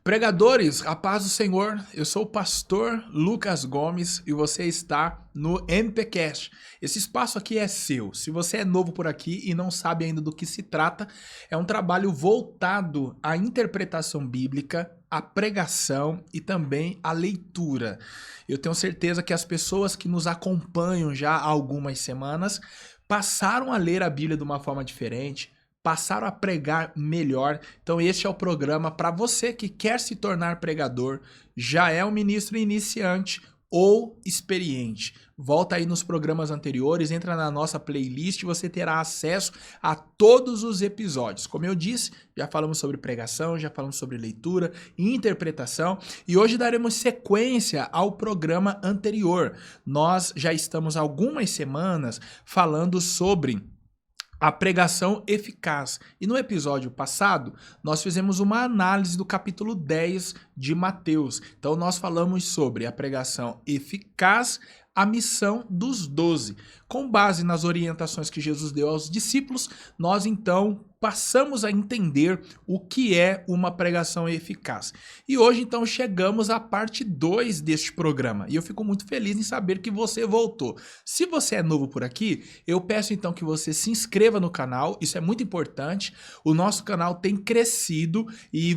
Pregadores, a paz do Senhor, eu sou o pastor Lucas Gomes e você está no MPcast. Esse espaço aqui é seu. Se você é novo por aqui e não sabe ainda do que se trata, é um trabalho voltado à interpretação bíblica, à pregação e também à leitura. Eu tenho certeza que as pessoas que nos acompanham já há algumas semanas passaram a ler a Bíblia de uma forma diferente, passaram a pregar melhor. Então este é o programa para você que quer se tornar pregador, já é um ministro iniciante ou experiente. Volta aí nos programas anteriores, entra na nossa playlist e você terá acesso a todos os episódios. Como eu disse, já falamos sobre pregação, já falamos sobre leitura e interpretação e hoje daremos sequência ao programa anterior. Nós já estamos há algumas semanas falando sobre a pregação eficaz. E no episódio passado, nós fizemos uma análise do capítulo 10 de Mateus. Então, nós falamos sobre a pregação eficaz, a missão dos 12. Com base nas orientações que Jesus deu aos discípulos, nós então passamos a entender o que é uma pregação eficaz. E hoje então chegamos à parte 2 deste programa. E eu fico muito feliz em saber que você voltou. Se você é novo por aqui, eu peço então que você se inscreva no canal, isso é muito importante. O nosso canal tem crescido e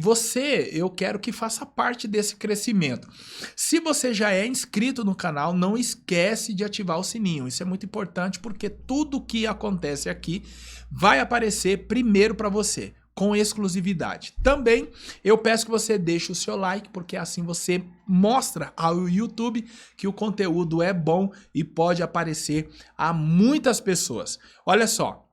eu quero que faça parte desse crescimento. Se você já é inscrito no canal, não esquece de ativar o sininho. Isso é muito importante porque tudo que acontece aqui vai aparecer primeiro para você, com exclusividade. Também eu peço que você deixe o seu like, porque assim você mostra ao YouTube que o conteúdo é bom e pode aparecer a muitas pessoas. Olha só,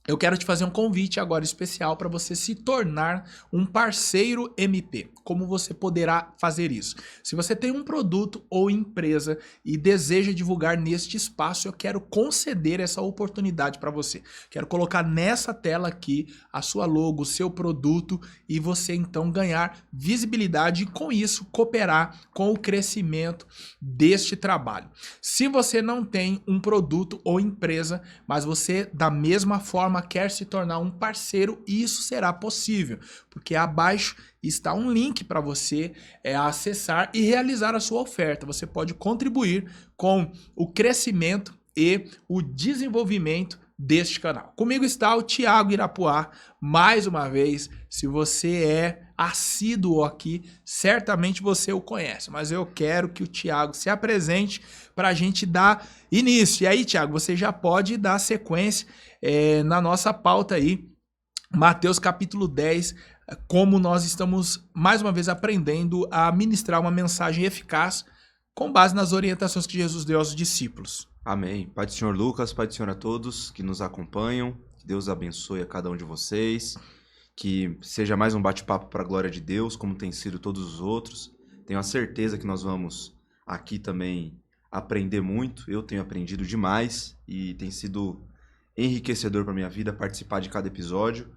eu quero te fazer um convite agora especial para você se tornar um parceiro MP. Como você poderá fazer isso? Se você tem um produto ou empresa e deseja divulgar neste espaço, eu quero conceder essa oportunidade para você. Quero colocar nessa tela aqui a sua logo, o seu produto e você então ganhar visibilidade e com isso cooperar com o crescimento deste trabalho. Se você não tem um produto ou empresa, mas você da mesma forma quer se tornar um parceiro, isso será possível, porque abaixo está um link para você acessar e realizar a sua oferta. Você pode contribuir com o crescimento e o desenvolvimento deste canal. Comigo está o Thiago Irapuá, mais uma vez. Se você é assíduo aqui, certamente você o conhece, mas eu quero que o Thiago se apresente para a gente dar início. E aí, Thiago, você já pode dar sequência na nossa pauta aí, Mateus capítulo 10, como nós estamos mais uma vez aprendendo a ministrar uma mensagem eficaz com base nas orientações que Jesus deu aos discípulos. Amém. Pai do Senhor Lucas, Pai do Senhor a todos que nos acompanham, que Deus abençoe a cada um de vocês, que seja mais um bate-papo para a glória de Deus, como tem sido todos os outros. Tenho a certeza que nós vamos aqui também aprender muito, eu tenho aprendido demais e tem sido enriquecedor para minha vida participar de cada episódio.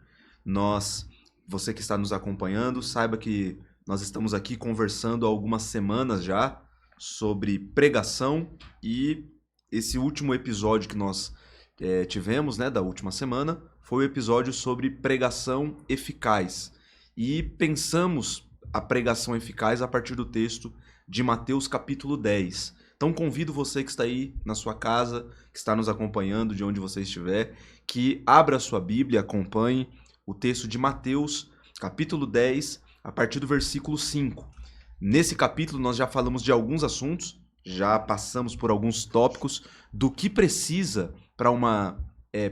Você que está nos acompanhando, saiba que nós estamos aqui conversando há algumas semanas já sobre pregação e esse último episódio que nós tivemos, da última semana, foi o episódio sobre pregação eficaz. E pensamos a pregação eficaz a partir do texto de Mateus capítulo 10. Então convido você que está aí na sua casa, que está nos acompanhando de onde você estiver, que abra a sua Bíblia, acompanhe o texto de Mateus capítulo 10, a partir do versículo 5. Nesse capítulo nós já falamos de alguns assuntos, já passamos por alguns tópicos do que precisa para uma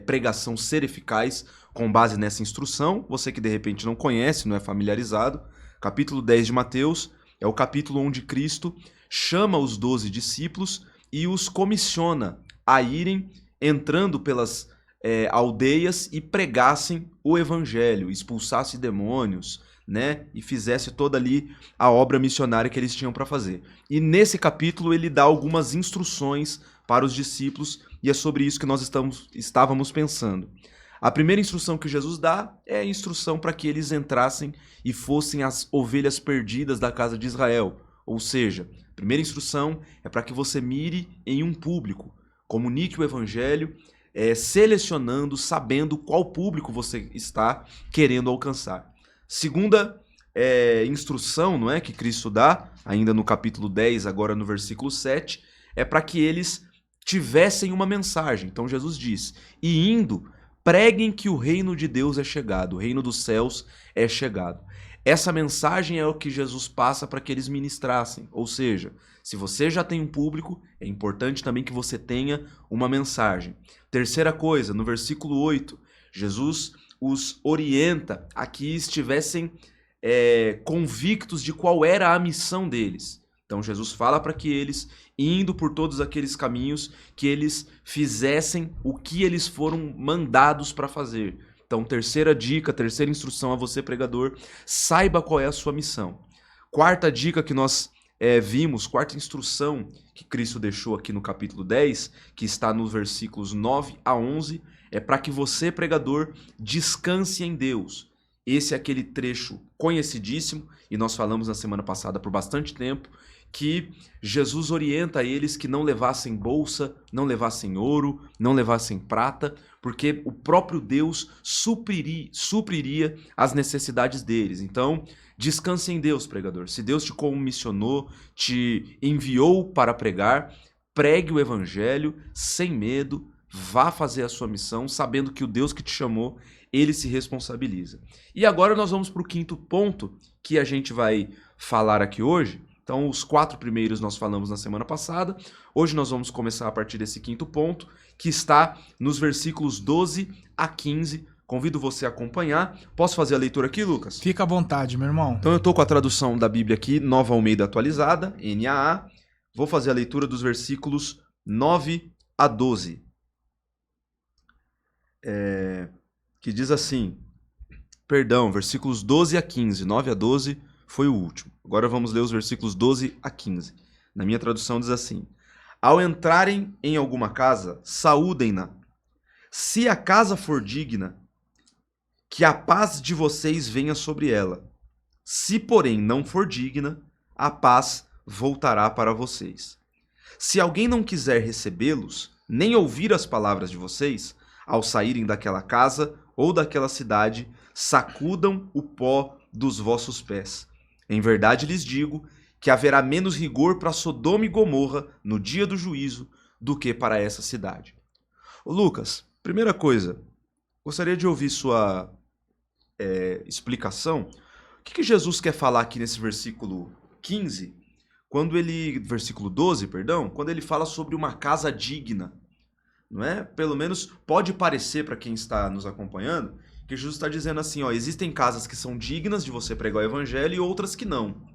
pregação ser eficaz com base nessa instrução. Você que de repente não conhece, não é familiarizado, capítulo 10 de Mateus é o capítulo onde Cristo chama os 12 discípulos e os comissiona a irem entrando pelas aldeias e pregassem o evangelho, expulsassem demônios, e fizesse toda ali a obra missionária que eles tinham para fazer. E nesse capítulo ele dá algumas instruções para os discípulos e é sobre isso que nós estávamos pensando. A primeira instrução que Jesus dá é a instrução para que eles entrassem e fossem as ovelhas perdidas da casa de Israel. Ou seja, a primeira instrução é para que você mire em um público, comunique o evangelho, selecionando, sabendo qual público você está querendo alcançar. Segunda instrução, não é, que Cristo dá, ainda no capítulo 10, agora no versículo 7, é para que eles tivessem uma mensagem. Então Jesus diz: e indo, preguem que o reino de Deus é chegado, o reino dos céus é chegado. Essa mensagem é o que Jesus passa para que eles ministrassem. Ou seja, se você já tem um público, é importante também que você tenha uma mensagem. Terceira coisa, no versículo 8, Jesus os orienta a que estivessem convictos de qual era a missão deles. Então Jesus fala para que eles, indo por todos aqueles caminhos, que eles fizessem o que eles foram mandados para fazer. Então, terceira dica, terceira instrução a você, pregador: saiba qual é a sua missão. Quarta dica que nós vimos, quarta instrução que Cristo deixou aqui no capítulo 10, que está nos versículos 9 a 11, é para que você, pregador, descanse em Deus. Esse é aquele trecho conhecidíssimo, e nós falamos na semana passada por bastante tempo, que Jesus orienta eles que não levassem bolsa, não levassem ouro, não levassem prata, porque o próprio Deus supriria as necessidades deles. Então, descanse em Deus, pregador. Se Deus te comissionou, te enviou para pregar, pregue o evangelho sem medo, vá fazer a sua missão, sabendo que o Deus que te chamou, ele se responsabiliza. E agora nós vamos para o quinto ponto que a gente vai falar aqui hoje. Então, os 4 primeiros nós falamos na semana passada. Hoje nós vamos começar a partir desse quinto ponto, que está nos versículos 12 a 15. Convido você a acompanhar. Posso fazer a leitura aqui, Lucas? Fica à vontade, meu irmão. Então, eu estou com a tradução da Bíblia aqui, Nova Almeida Atualizada, NAA. Vou fazer a leitura dos versículos 9 a 12. Que diz assim, versículos 12 a 15, 9 a 12 foi o último. Agora vamos ler os versículos 12 a 15. Na minha tradução diz assim: ao entrarem em alguma casa, saúdem-na. Se a casa for digna, que a paz de vocês venha sobre ela. Se, porém, não for digna, a paz voltará para vocês. Se alguém não quiser recebê-los, nem ouvir as palavras de vocês, ao saírem daquela casa ou daquela cidade, sacudam o pó dos vossos pés. Em verdade lhes digo que haverá menos rigor para Sodoma e Gomorra no dia do juízo do que para essa cidade. Ô Lucas, primeira coisa, gostaria de ouvir sua explicação. O que Jesus quer falar aqui nesse versículo 15, versículo 12, perdão, quando ele fala sobre uma casa digna? Não é? Pelo menos pode parecer para quem está nos acompanhando que Jesus está dizendo assim, ó, existem casas que são dignas de você pregar o evangelho e outras que não.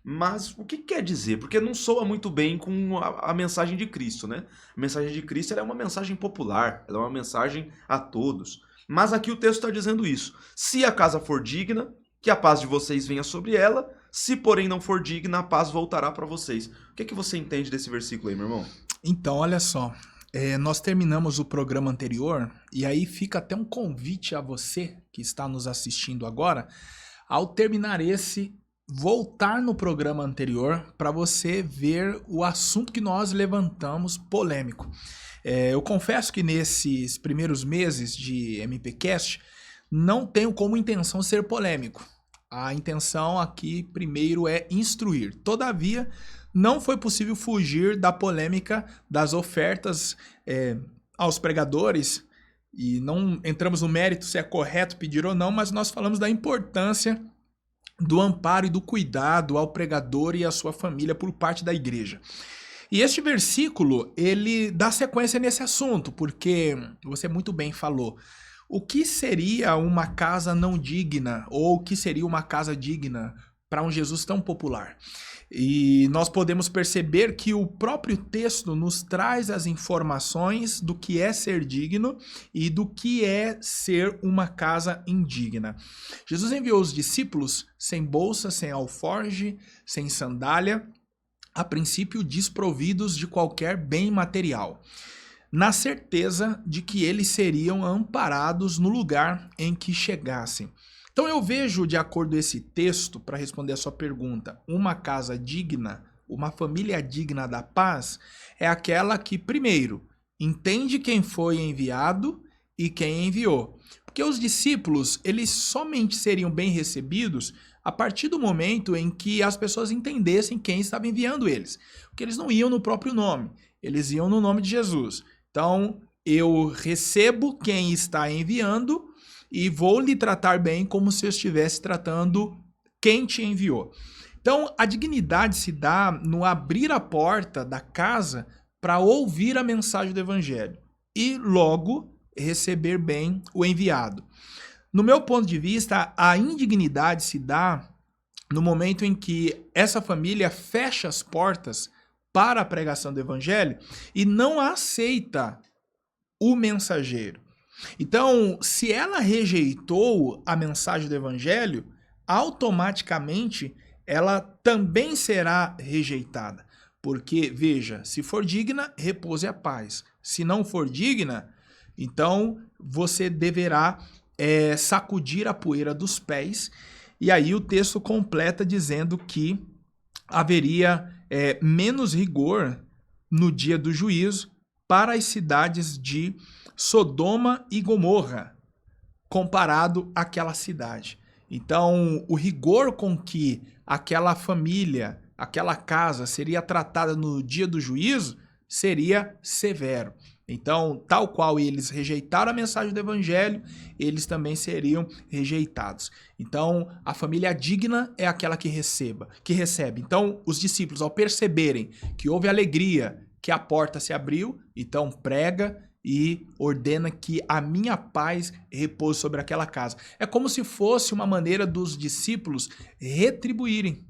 Mas o que quer dizer? Porque não soa muito bem com a mensagem de Cristo, né? A mensagem de Cristo ela é uma mensagem popular, ela é uma mensagem a todos. Mas aqui o texto está dizendo isso. Se a casa for digna, que a paz de vocês venha sobre ela. Se, porém, não for digna, a paz voltará para vocês. O que você entende desse versículo aí, meu irmão? Então, olha só. Nós terminamos o programa anterior e aí fica até um convite a você que está nos assistindo agora, ao terminar esse, voltar no programa anterior para você ver o assunto que nós levantamos polêmico. Eu confesso que nesses primeiros meses de MPcast não tenho como intenção ser polêmico. A intenção aqui primeiro é instruir. Todavia, não foi possível fugir da polêmica das ofertas aos pregadores, e não entramos no mérito se é correto pedir ou não, mas nós falamos da importância do amparo e do cuidado ao pregador e à sua família por parte da igreja. E este versículo, ele dá sequência nesse assunto, porque você muito bem falou. O que seria uma casa não digna, ou o que seria uma casa digna para um Jesus tão popular? E nós podemos perceber que o próprio texto nos traz as informações do que é ser digno e do que é ser uma casa indigna. Jesus enviou os discípulos sem bolsa, sem alforge, sem sandália, a princípio desprovidos de qualquer bem material, na certeza de que eles seriam amparados no lugar em que chegassem. Então eu vejo, de acordo com esse texto, para responder a sua pergunta, uma casa digna, uma família digna da paz, é aquela que, primeiro, entende quem foi enviado e quem enviou. Porque os discípulos, eles somente seriam bem recebidos a partir do momento em que as pessoas entendessem quem estava enviando eles. Porque eles não iam no próprio nome, eles iam no nome de Jesus. Então, eu recebo quem está enviando e vou lhe tratar bem como se eu estivesse tratando quem te enviou. Então, a dignidade se dá no abrir a porta da casa para ouvir a mensagem do evangelho e logo receber bem o enviado. No meu ponto de vista, a indignidade se dá no momento em que essa família fecha as portas para a pregação do evangelho e não aceita o mensageiro. Então, se ela rejeitou a mensagem do evangelho, automaticamente ela também será rejeitada. Porque, veja, se for digna, repouse a paz. Se não for digna, então você deverá sacudir a poeira dos pés. E aí o texto completa dizendo que haveria menos rigor no dia do juízo para as cidades de Sodoma e Gomorra, comparado àquela cidade. Então, o rigor com que aquela família, aquela casa seria tratada no dia do juízo seria severo. Então, tal qual eles rejeitaram a mensagem do evangelho, eles também seriam rejeitados. Então, a família digna é aquela que recebe. Então, os discípulos, ao perceberem que houve alegria, que a porta se abriu, então prega e ordena que a minha paz repouse sobre aquela casa. É como se fosse uma maneira dos discípulos retribuírem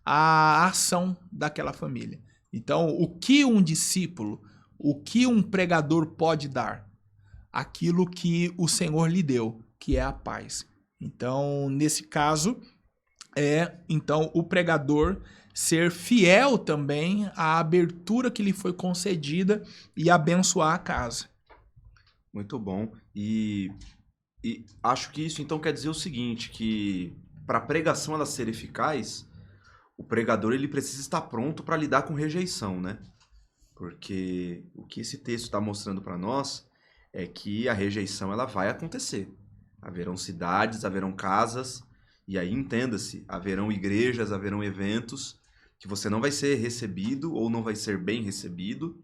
a ação daquela família. Então, o que um discípulo, o que um pregador pode dar? Aquilo que o Senhor lhe deu, que é a paz. Então, nesse caso, então o pregador ser fiel também à abertura que lhe foi concedida e abençoar a casa. Muito bom. E acho que isso então quer dizer o seguinte, que para a pregação ela ser eficaz, o pregador ele precisa estar pronto para lidar com rejeição, né? Porque o que esse texto está mostrando para nós é que a rejeição ela vai acontecer. Haverão cidades, haverão casas, e aí entenda-se, haverão igrejas, haverão eventos que você não vai ser recebido ou não vai ser bem recebido.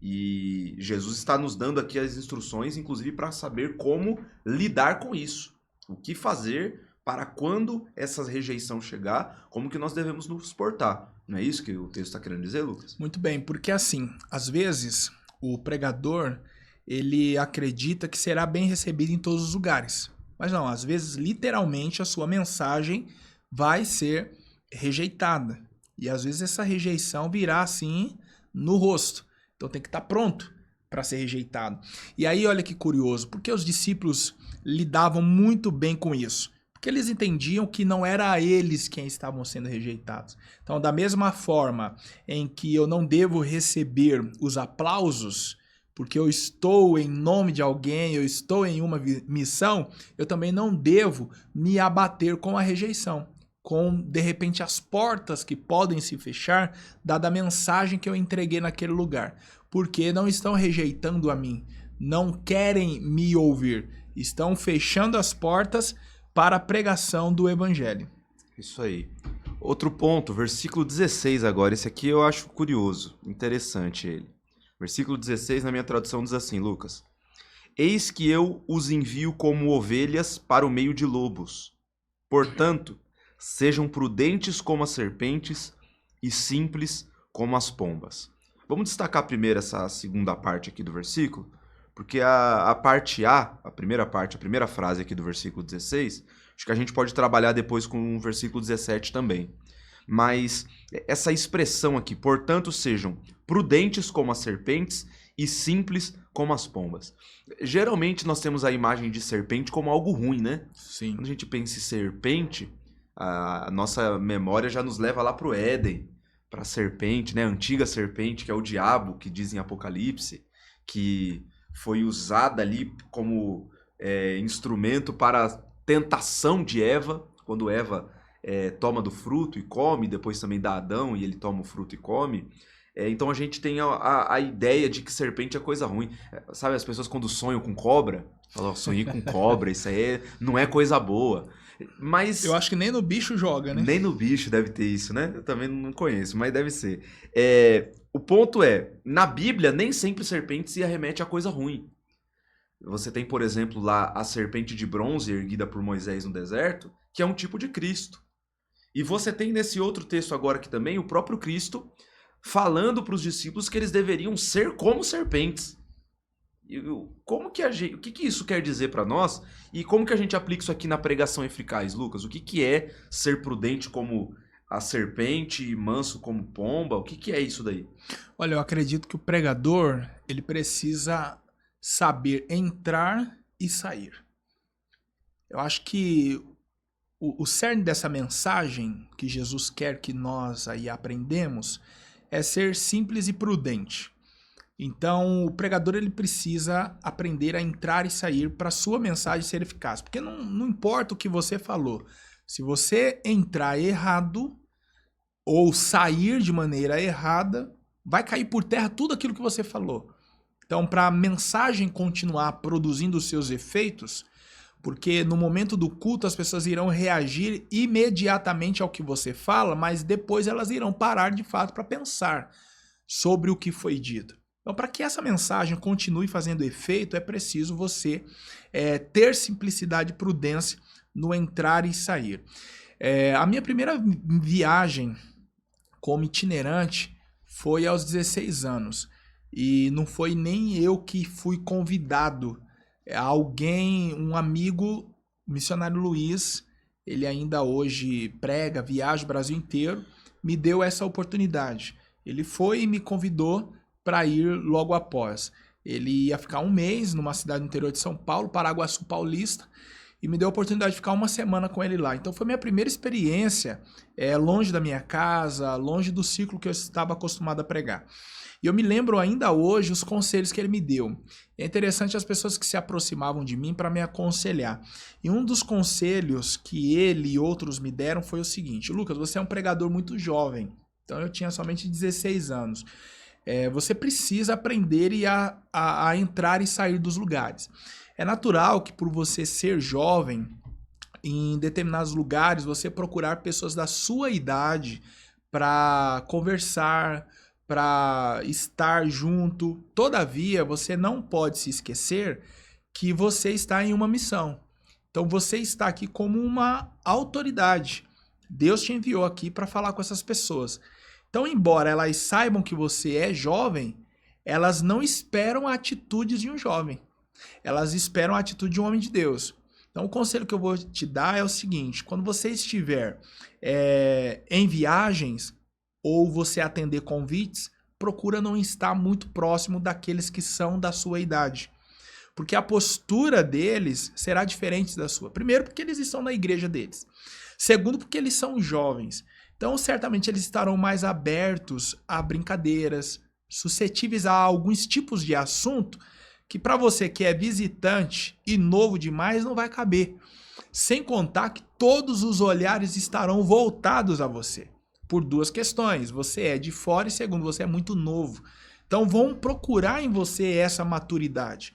E Jesus está nos dando aqui as instruções, inclusive para saber como lidar com isso. O que fazer para quando essa rejeição chegar, como que nós devemos nos portar. Não é isso que o texto está querendo dizer, Lucas? Muito bem, porque assim, às vezes o pregador, ele acredita que será bem recebido em todos os lugares. Mas não, às vezes, literalmente, a sua mensagem vai ser rejeitada. E às vezes essa rejeição virá assim no rosto. Então tem que estar pronto para ser rejeitado. E aí, olha que curioso, porque os discípulos lidavam muito bem com isso. Porque eles entendiam que não era eles quem estavam sendo rejeitados. Então, da mesma forma em que eu não devo receber os aplausos, porque eu estou em nome de alguém, eu estou em uma missão, eu também não devo me abater com a rejeição, com, de repente, as portas que podem se fechar, dada a mensagem que eu entreguei naquele lugar. Porque não estão rejeitando a mim, não querem me ouvir, estão fechando as portas para a pregação do evangelho. Isso aí. Outro ponto, versículo 16 agora. Esse aqui eu acho curioso, interessante ele. Versículo 16 na minha tradução diz assim, Lucas. Eis que eu os envio como ovelhas para o meio de lobos. Portanto, sejam prudentes como as serpentes e simples como as pombas. Vamos destacar primeiro essa segunda parte aqui do versículo, porque a parte A, a primeira frase aqui do versículo 16, acho que a gente pode trabalhar depois com o versículo 17 também. Mas essa expressão aqui, portanto, sejam prudentes como as serpentes e simples como as pombas. Geralmente nós temos a imagem de serpente como algo ruim, né? Sim. Quando a gente pensa em serpente, a nossa memória já nos leva lá para o Éden, para a serpente, né? A antiga serpente, que é o diabo, que diz em Apocalipse, que foi usada ali como instrumento para a tentação de Eva, quando Eva toma do fruto e come, depois também dá Adão e ele toma o fruto e come. Então a gente tem a ideia de que serpente é coisa ruim. Sabe, as pessoas quando sonham com cobra, falam, sonhei com cobra, isso aí não é coisa boa. Mas Eu acho que nem no bicho joga, né? nem no bicho deve ter isso, né? Eu também não conheço, mas deve ser. O ponto é, na Bíblia, nem sempre serpente se arremete a coisa ruim. Você tem, por exemplo, lá a serpente de bronze erguida por Moisés no deserto, que é um tipo de Cristo. E você tem nesse outro texto agora aqui também o próprio Cristo falando para os discípulos que eles deveriam ser como serpentes. Como que o que isso quer dizer para nós? E como que a gente aplica isso aqui na pregação eficaz, Lucas? O que é ser prudente como a serpente e manso como pomba? O que é isso daí? Olha, eu acredito que o pregador, ele precisa saber entrar e sair. Eu acho que o cerne dessa mensagem que Jesus quer que nós aí aprendemos é ser simples e prudente. Então, o pregador ele precisa aprender a entrar e sair para a sua mensagem ser eficaz. Porque não importa o que você falou. Se você entrar errado ou sair de maneira errada, vai cair por terra tudo aquilo que você falou. Então, para a mensagem continuar produzindo os seus efeitos, porque no momento do culto as pessoas irão reagir imediatamente ao que você fala, mas depois elas irão parar de fato para pensar sobre o que foi dito. Então, para que essa mensagem continue fazendo efeito, é preciso você ter simplicidade e prudência no entrar e sair. A minha primeira viagem como itinerante foi aos 16 anos. E não foi nem eu que fui convidado. Alguém, um amigo, o missionário Luiz, ele ainda hoje prega, viaja o Brasil inteiro, me deu essa oportunidade. Ele foi e me convidou para ir logo após. Ele ia ficar um mês numa cidade do interior de São Paulo, Paraguaçu Paulista, e me deu a oportunidade de ficar uma semana com ele lá. Então foi minha primeira experiência longe da minha casa, longe do ciclo que eu estava acostumado a pregar. E eu me lembro ainda hoje os conselhos que ele me deu. É interessante as pessoas que se aproximavam de mim para me aconselhar. E um dos conselhos que ele e outros me deram foi o seguinte: Lucas, você é um pregador muito jovem. Então eu tinha somente 16 anos. Você precisa aprender a entrar e sair dos lugares. É natural que por você ser jovem, em determinados lugares, você procurar pessoas da sua idade para conversar, para estar junto. Todavia, você não pode se esquecer que você está em uma missão. Então, você está aqui como uma autoridade. Deus te enviou aqui para falar com essas pessoas. Então, embora elas saibam que você é jovem, elas não esperam atitudes de um jovem. Elas esperam a atitude de um homem de Deus. Então, o conselho que eu vou te dar é o seguinte: quando você estiver em viagens ou você atender convites, procura não estar muito próximo daqueles que são da sua idade. Porque a postura deles será diferente da sua. Primeiro, porque eles estão na igreja deles. Segundo, porque eles são jovens. Então, certamente, eles estarão mais abertos a brincadeiras, suscetíveis a alguns tipos de assunto que para você que é visitante e novo demais não vai caber. Sem contar que todos os olhares estarão voltados a você. Por duas questões: você é de fora e segundo, você é muito novo. Então vão procurar em você essa maturidade.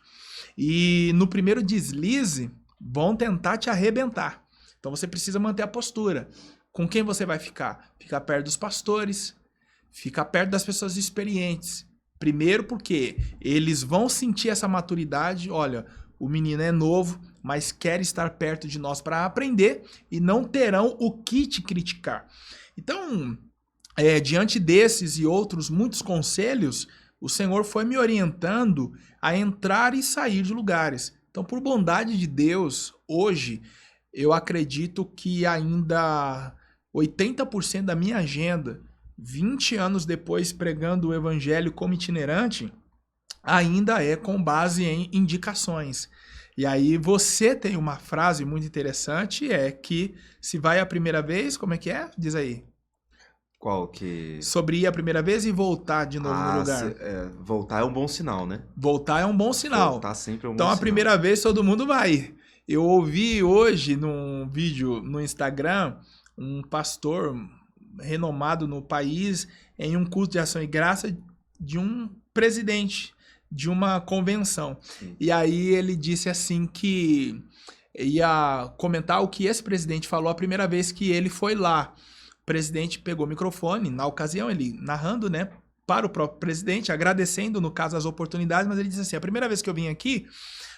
E no primeiro deslize, vão tentar te arrebentar. Então você precisa manter a postura. Com quem você vai ficar? Fica perto dos pastores, fica perto das pessoas experientes. Primeiro porque eles vão sentir essa maturidade. Olha, o menino é novo, mas quer estar perto de nós para aprender e não terão o que te criticar. Então, diante desses e outros muitos conselhos, o Senhor foi me orientando a entrar e sair de lugares. Então, por bondade de Deus, hoje, eu acredito que ainda 80% da minha agenda, 20 anos depois pregando o evangelho como itinerante, ainda é com base em indicações. E aí você tem uma frase muito interessante, que se vai a primeira vez, como é que é? Diz aí. Qual que... Sobre ir a primeira vez e voltar de novo no lugar. Voltar é um bom sinal, né? Voltar é um bom sinal. Voltar sempre é um bom então, sinal. A primeira vez todo mundo vai. Eu ouvi hoje num vídeo no Instagram um pastor renomado no país em um culto de ação e graça de um presidente de uma convenção. Sim. E aí ele disse assim que ia comentar o que esse presidente falou a primeira vez que ele foi lá. O presidente pegou o microfone, na ocasião ele narrando, né, para o próprio presidente, agradecendo, no caso, as oportunidades, mas ele disse assim, a primeira vez que eu vim aqui,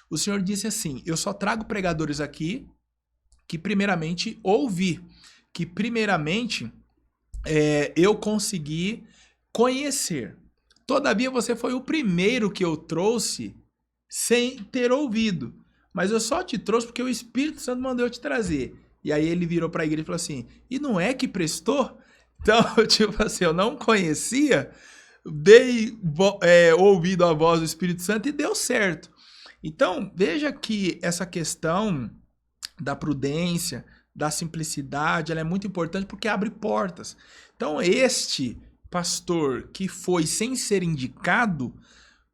o senhor disse assim, eu só trago pregadores aqui que primeiramente ouvi, que primeiramente eu consegui conhecer. Todavia, você foi o primeiro que eu trouxe sem ter ouvido. Mas eu só te trouxe porque o Espírito Santo mandou eu te trazer. E aí ele virou para a igreja e falou assim, e não é que prestou? Então, tipo assim, eu não conhecia, dei ouvido à voz do Espírito Santo e deu certo. Então, veja que essa questão da prudência, da simplicidade, ela é muito importante porque abre portas. Então, este pastor que foi sem ser indicado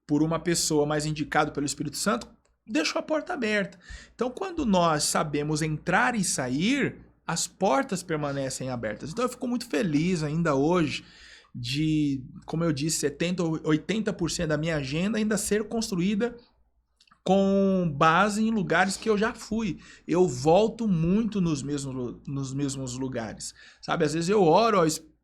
por uma pessoa, mas indicado pelo Espírito Santo, deixou a porta aberta. Então, quando nós sabemos entrar e sair, as portas permanecem abertas. Então, eu fico muito feliz ainda hoje de, como eu disse, 70% ou 80% da minha agenda ainda ser construída com base em lugares que eu já fui. Eu volto muito nos mesmos lugares. Sabe, às vezes eu oro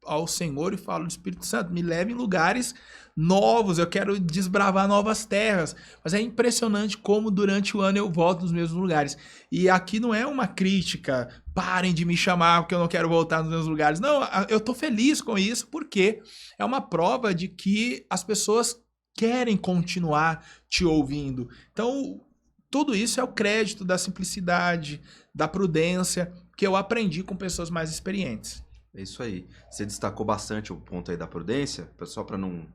ao Senhor e falo, Espírito Santo, me leve em lugares novos, eu quero desbravar novas terras. Mas é impressionante como durante o ano eu volto nos mesmos lugares. E aqui não é uma crítica, parem de me chamar porque eu não quero voltar nos mesmos lugares. Não, eu tô feliz com isso porque é uma prova de que as pessoas querem continuar te ouvindo. Então, tudo isso é o crédito da simplicidade, da prudência, que eu aprendi com pessoas mais experientes. É isso aí. Você destacou bastante o ponto aí da prudência, só para não...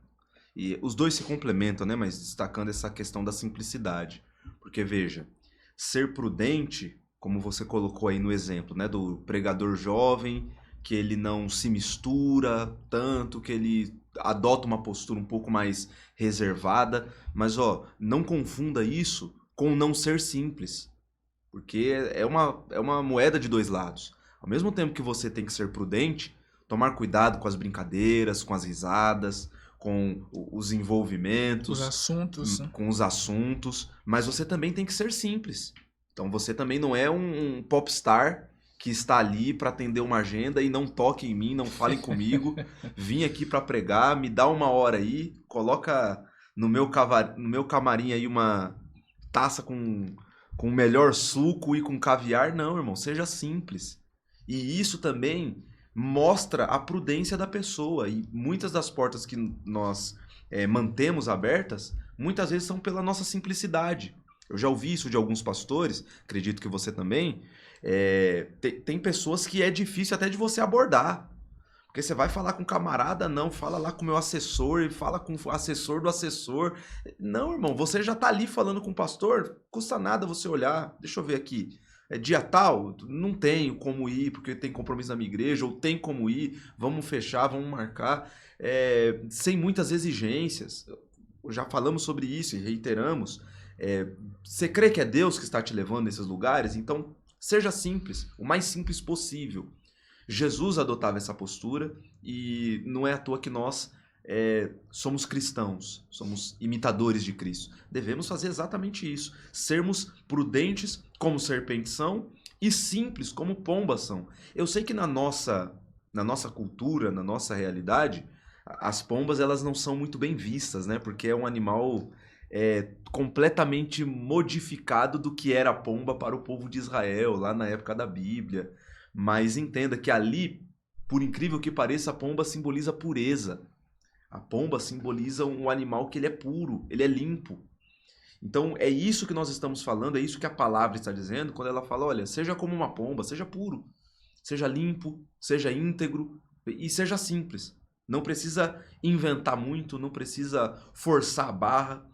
E os dois se complementam, né? Mas destacando essa questão da simplicidade. Porque, veja, ser prudente, como você colocou aí no exemplo, né? Do pregador jovem, que ele não se mistura tanto, que ele adota uma postura um pouco mais reservada. Mas, ó, não confunda isso com não ser simples. Porque é uma moeda de dois lados. Ao mesmo tempo que você tem que ser prudente, tomar cuidado com as brincadeiras, com as risadas, com os envolvimentos, com os assuntos, mas você também tem que ser simples. Então você também não é um popstar que está ali para atender uma agenda e não toque em mim, não falem comigo, vim aqui para pregar, me dá uma hora aí, coloca no meu camarim aí uma taça com o melhor suco e com caviar. Não, irmão, seja simples. E isso também mostra a prudência da pessoa. E muitas das portas que nós mantemos abertas, muitas vezes são pela nossa simplicidade. Eu já ouvi isso de alguns pastores, acredito que você também. Tem pessoas que é difícil até de você abordar. Porque você vai falar com um camarada, não, fala lá com o meu assessor, e fala com o assessor do assessor. Não, irmão, você já tá ali falando com o pastor, custa nada você olhar. Deixa eu ver aqui. Dia tal, não tenho como ir porque tem compromisso na minha igreja, ou tem como ir, vamos fechar, vamos marcar, sem muitas exigências. Já falamos sobre isso e reiteramos. Você crê que é Deus que está te levando nesses lugares? Então, seja simples, o mais simples possível. Jesus adotava essa postura e não é à toa que nós somos cristãos, somos imitadores de Cristo. Devemos fazer exatamente isso, sermos prudentes como serpentes são e simples como pombas são. Eu sei que na nossa cultura, na nossa realidade, as pombas elas não são muito bem vistas, né? Porque é um animal completamente modificado do que era a pomba para o povo de Israel, lá na época da Bíblia. Mas entenda que ali, por incrível que pareça, a pomba simboliza pureza. A pomba simboliza um animal que ele é puro, ele é limpo. Então é isso que nós estamos falando, é isso que a palavra está dizendo quando ela fala, olha, seja como uma pomba, seja puro, seja limpo, seja íntegro e seja simples. Não precisa inventar muito, não precisa forçar a barra.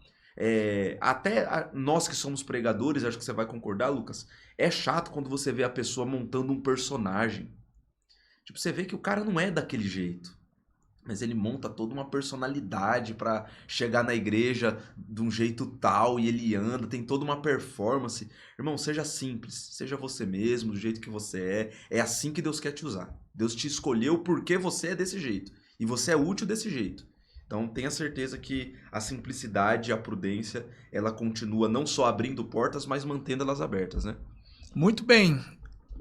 Até nós que somos pregadores, acho que você vai concordar, Lucas, é chato quando você vê a pessoa montando um personagem. Tipo, você vê que o cara não é daquele jeito. Mas ele monta toda uma personalidade para chegar na igreja de um jeito tal e ele anda, tem toda uma performance. Irmão, seja simples, seja você mesmo, do jeito que você é. É assim que Deus quer te usar. Deus te escolheu porque você é desse jeito. E você é útil desse jeito. Então tenha certeza que a simplicidade e a prudência, ela continua não só abrindo portas, mas mantendo elas abertas, né? Muito bem.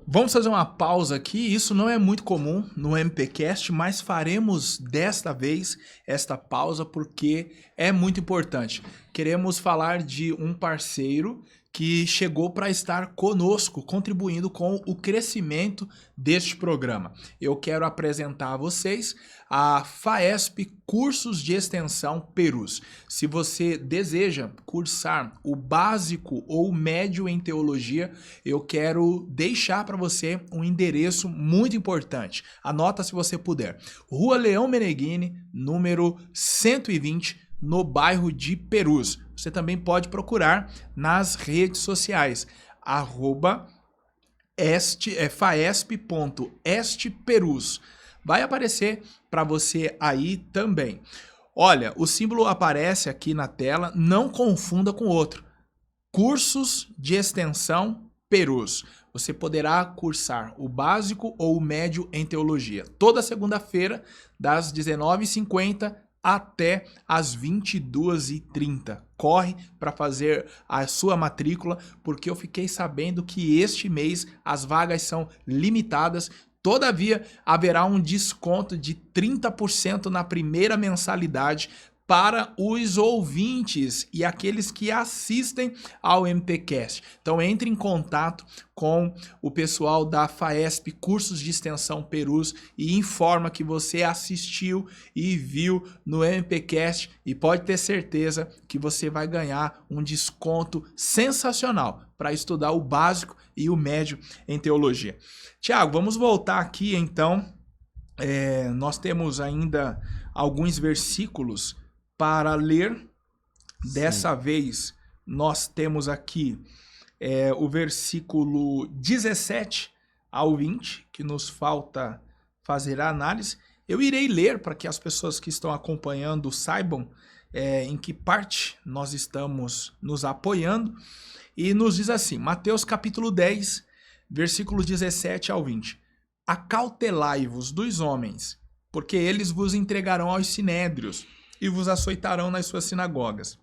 Vamos fazer uma pausa aqui. Isso não é muito comum no MPcast, mas faremos desta vez esta pausa porque é muito importante. Queremos falar de um parceiro que chegou para estar conosco, contribuindo com o crescimento deste programa. Eu quero apresentar a vocês a FAESP Cursos de Extensão Perus. Se você deseja cursar o básico ou o médio em teologia, eu quero deixar para você um endereço muito importante. Anota se você puder. Rua Leão Meneghini, número 120, no bairro de Perus. Você também pode procurar nas redes sociais, @faesp.estperus. Vai aparecer para você aí também. Olha, o símbolo aparece aqui na tela, não confunda com outro. Cursos de Extensão Perus. Você poderá cursar o básico ou o médio em teologia. Toda segunda-feira, das 19h50 até as 22h30. Corre para fazer a sua matrícula, porque eu fiquei sabendo que este mês as vagas são limitadas. Todavia, haverá um desconto de 30% na primeira mensalidade para os ouvintes e aqueles que assistem ao MPcast. Então entre em contato com o pessoal da FAESP Cursos de Extensão Perus e informa que você assistiu e viu no MPcast e pode ter certeza que você vai ganhar um desconto sensacional para estudar o básico e o médio em teologia. Tiago, vamos voltar aqui então. Nós temos ainda alguns versículos para ler. Dessa vez nós temos aqui o versículo 17 ao 20, que nos falta fazer a análise. Eu irei ler para que as pessoas que estão acompanhando saibam em que parte nós estamos nos apoiando. E nos diz assim, Mateus capítulo 10, versículo 17 ao 20. Acautelai-vos dos homens, porque eles vos entregarão aos sinédrios e vos açoitarão nas suas sinagogas.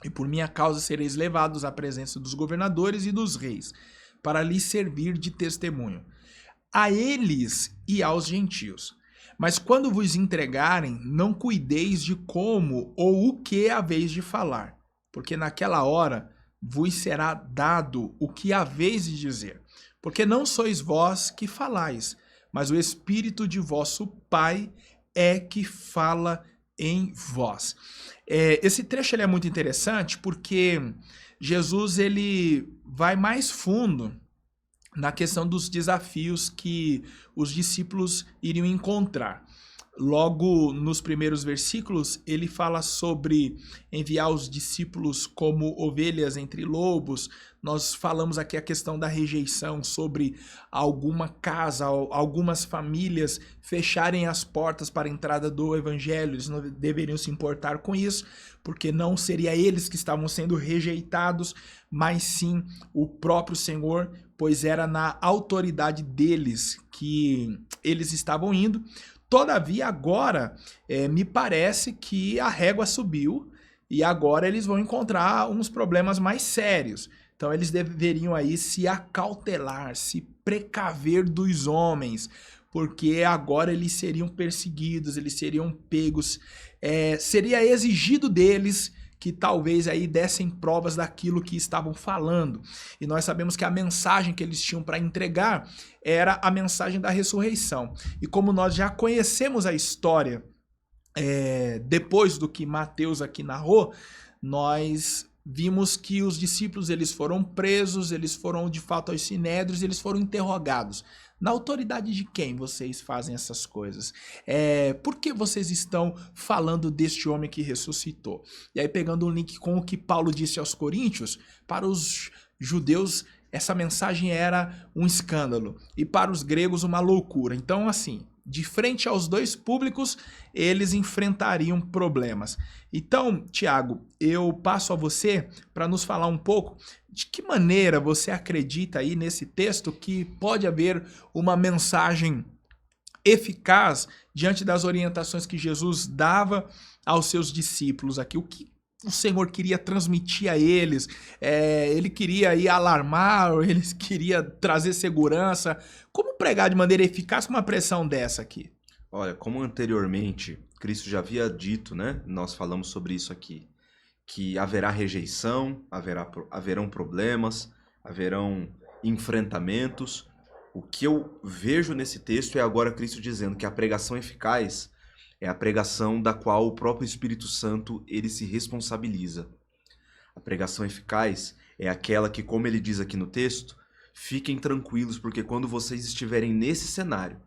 E por minha causa sereis levados à presença dos governadores e dos reis, para lhes servir de testemunho, a eles e aos gentios. Mas quando vos entregarem, não cuideis de como ou o que haveis de falar, porque naquela hora vos será dado o que haveis de dizer. Porque não sois vós que falais, mas o Espírito de vosso Pai é que fala em vós. Esse trecho ele é muito interessante porque Jesus ele vai mais fundo na questão dos desafios que os discípulos iriam encontrar. Logo nos primeiros versículos, ele fala sobre enviar os discípulos como ovelhas entre lobos. Nós falamos aqui a questão da rejeição, sobre alguma casa, algumas famílias fecharem as portas para a entrada do evangelho. Eles não deveriam se importar com isso, porque não seria eles que estavam sendo rejeitados, mas sim o próprio Senhor, pois era na autoridade deles que eles estavam indo. Todavia, agora, me parece que a régua subiu e agora eles vão encontrar uns problemas mais sérios. Então, eles deveriam aí se acautelar, se precaver dos homens, porque agora eles seriam perseguidos, eles seriam pegos, seria exigido deles que talvez aí dessem provas daquilo que estavam falando. E nós sabemos que a mensagem que eles tinham para entregar era a mensagem da ressurreição. E como nós já conhecemos a história depois do que Mateus aqui narrou, nós vimos que os discípulos eles foram presos, eles foram de fato aos sinédrios, eles foram interrogados. Na autoridade de quem vocês fazem essas coisas? Por que vocês estão falando deste homem que ressuscitou? E aí, pegando um link com o que Paulo disse aos Coríntios, para os judeus essa mensagem era um escândalo e para os gregos uma loucura. Então, assim, de frente aos dois públicos, eles enfrentariam problemas. Então, Tiago, eu passo a você para nos falar um pouco de que maneira você acredita aí nesse texto que pode haver uma mensagem eficaz diante das orientações que Jesus dava aos seus discípulos aqui. o Senhor queria transmitir a eles? Ele queria ir alarmar, ou ele queria trazer segurança? Como pregar de maneira eficaz com uma pressão dessa aqui? Olha, como anteriormente Cristo já havia dito, né? Nós falamos sobre isso aqui, que haverá rejeição, haverão problemas, haverão enfrentamentos. O que eu vejo nesse texto é agora Cristo dizendo que a pregação eficaz é a pregação da qual o próprio Espírito Santo ele se responsabiliza. A pregação eficaz é aquela que, como ele diz aqui no texto, fiquem tranquilos, porque quando vocês estiverem nesse cenário,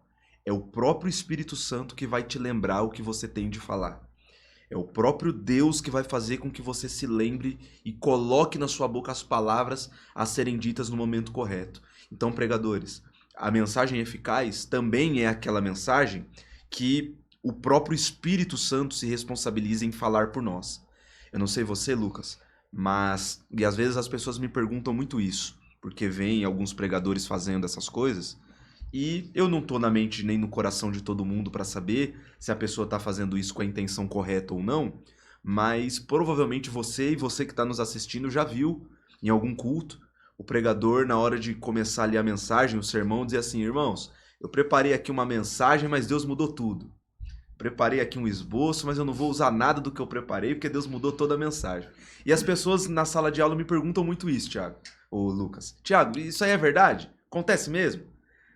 é o próprio Espírito Santo que vai te lembrar o que você tem de falar. É o próprio Deus que vai fazer com que você se lembre e coloque na sua boca as palavras a serem ditas no momento correto. Então, pregadores, a mensagem eficaz também é aquela mensagem que o próprio Espírito Santo se responsabiliza em falar por nós. Eu não sei você, Lucas, mas e às vezes as pessoas me perguntam muito isso, porque vem alguns pregadores fazendo essas coisas, e eu não estou na mente nem no coração de todo mundo para saber se a pessoa está fazendo isso com a intenção correta ou não, mas provavelmente você e você que está nos assistindo já viu em algum culto o pregador, na hora de começar ali a mensagem, o sermão, dizer assim: irmãos, eu preparei aqui uma mensagem, mas Deus mudou tudo. Preparei aqui um esboço, mas eu não vou usar nada do que eu preparei, porque Deus mudou toda a mensagem. E as pessoas na sala de aula me perguntam muito isso, Thiago, ou Lucas. Thiago, isso aí é verdade? Acontece mesmo?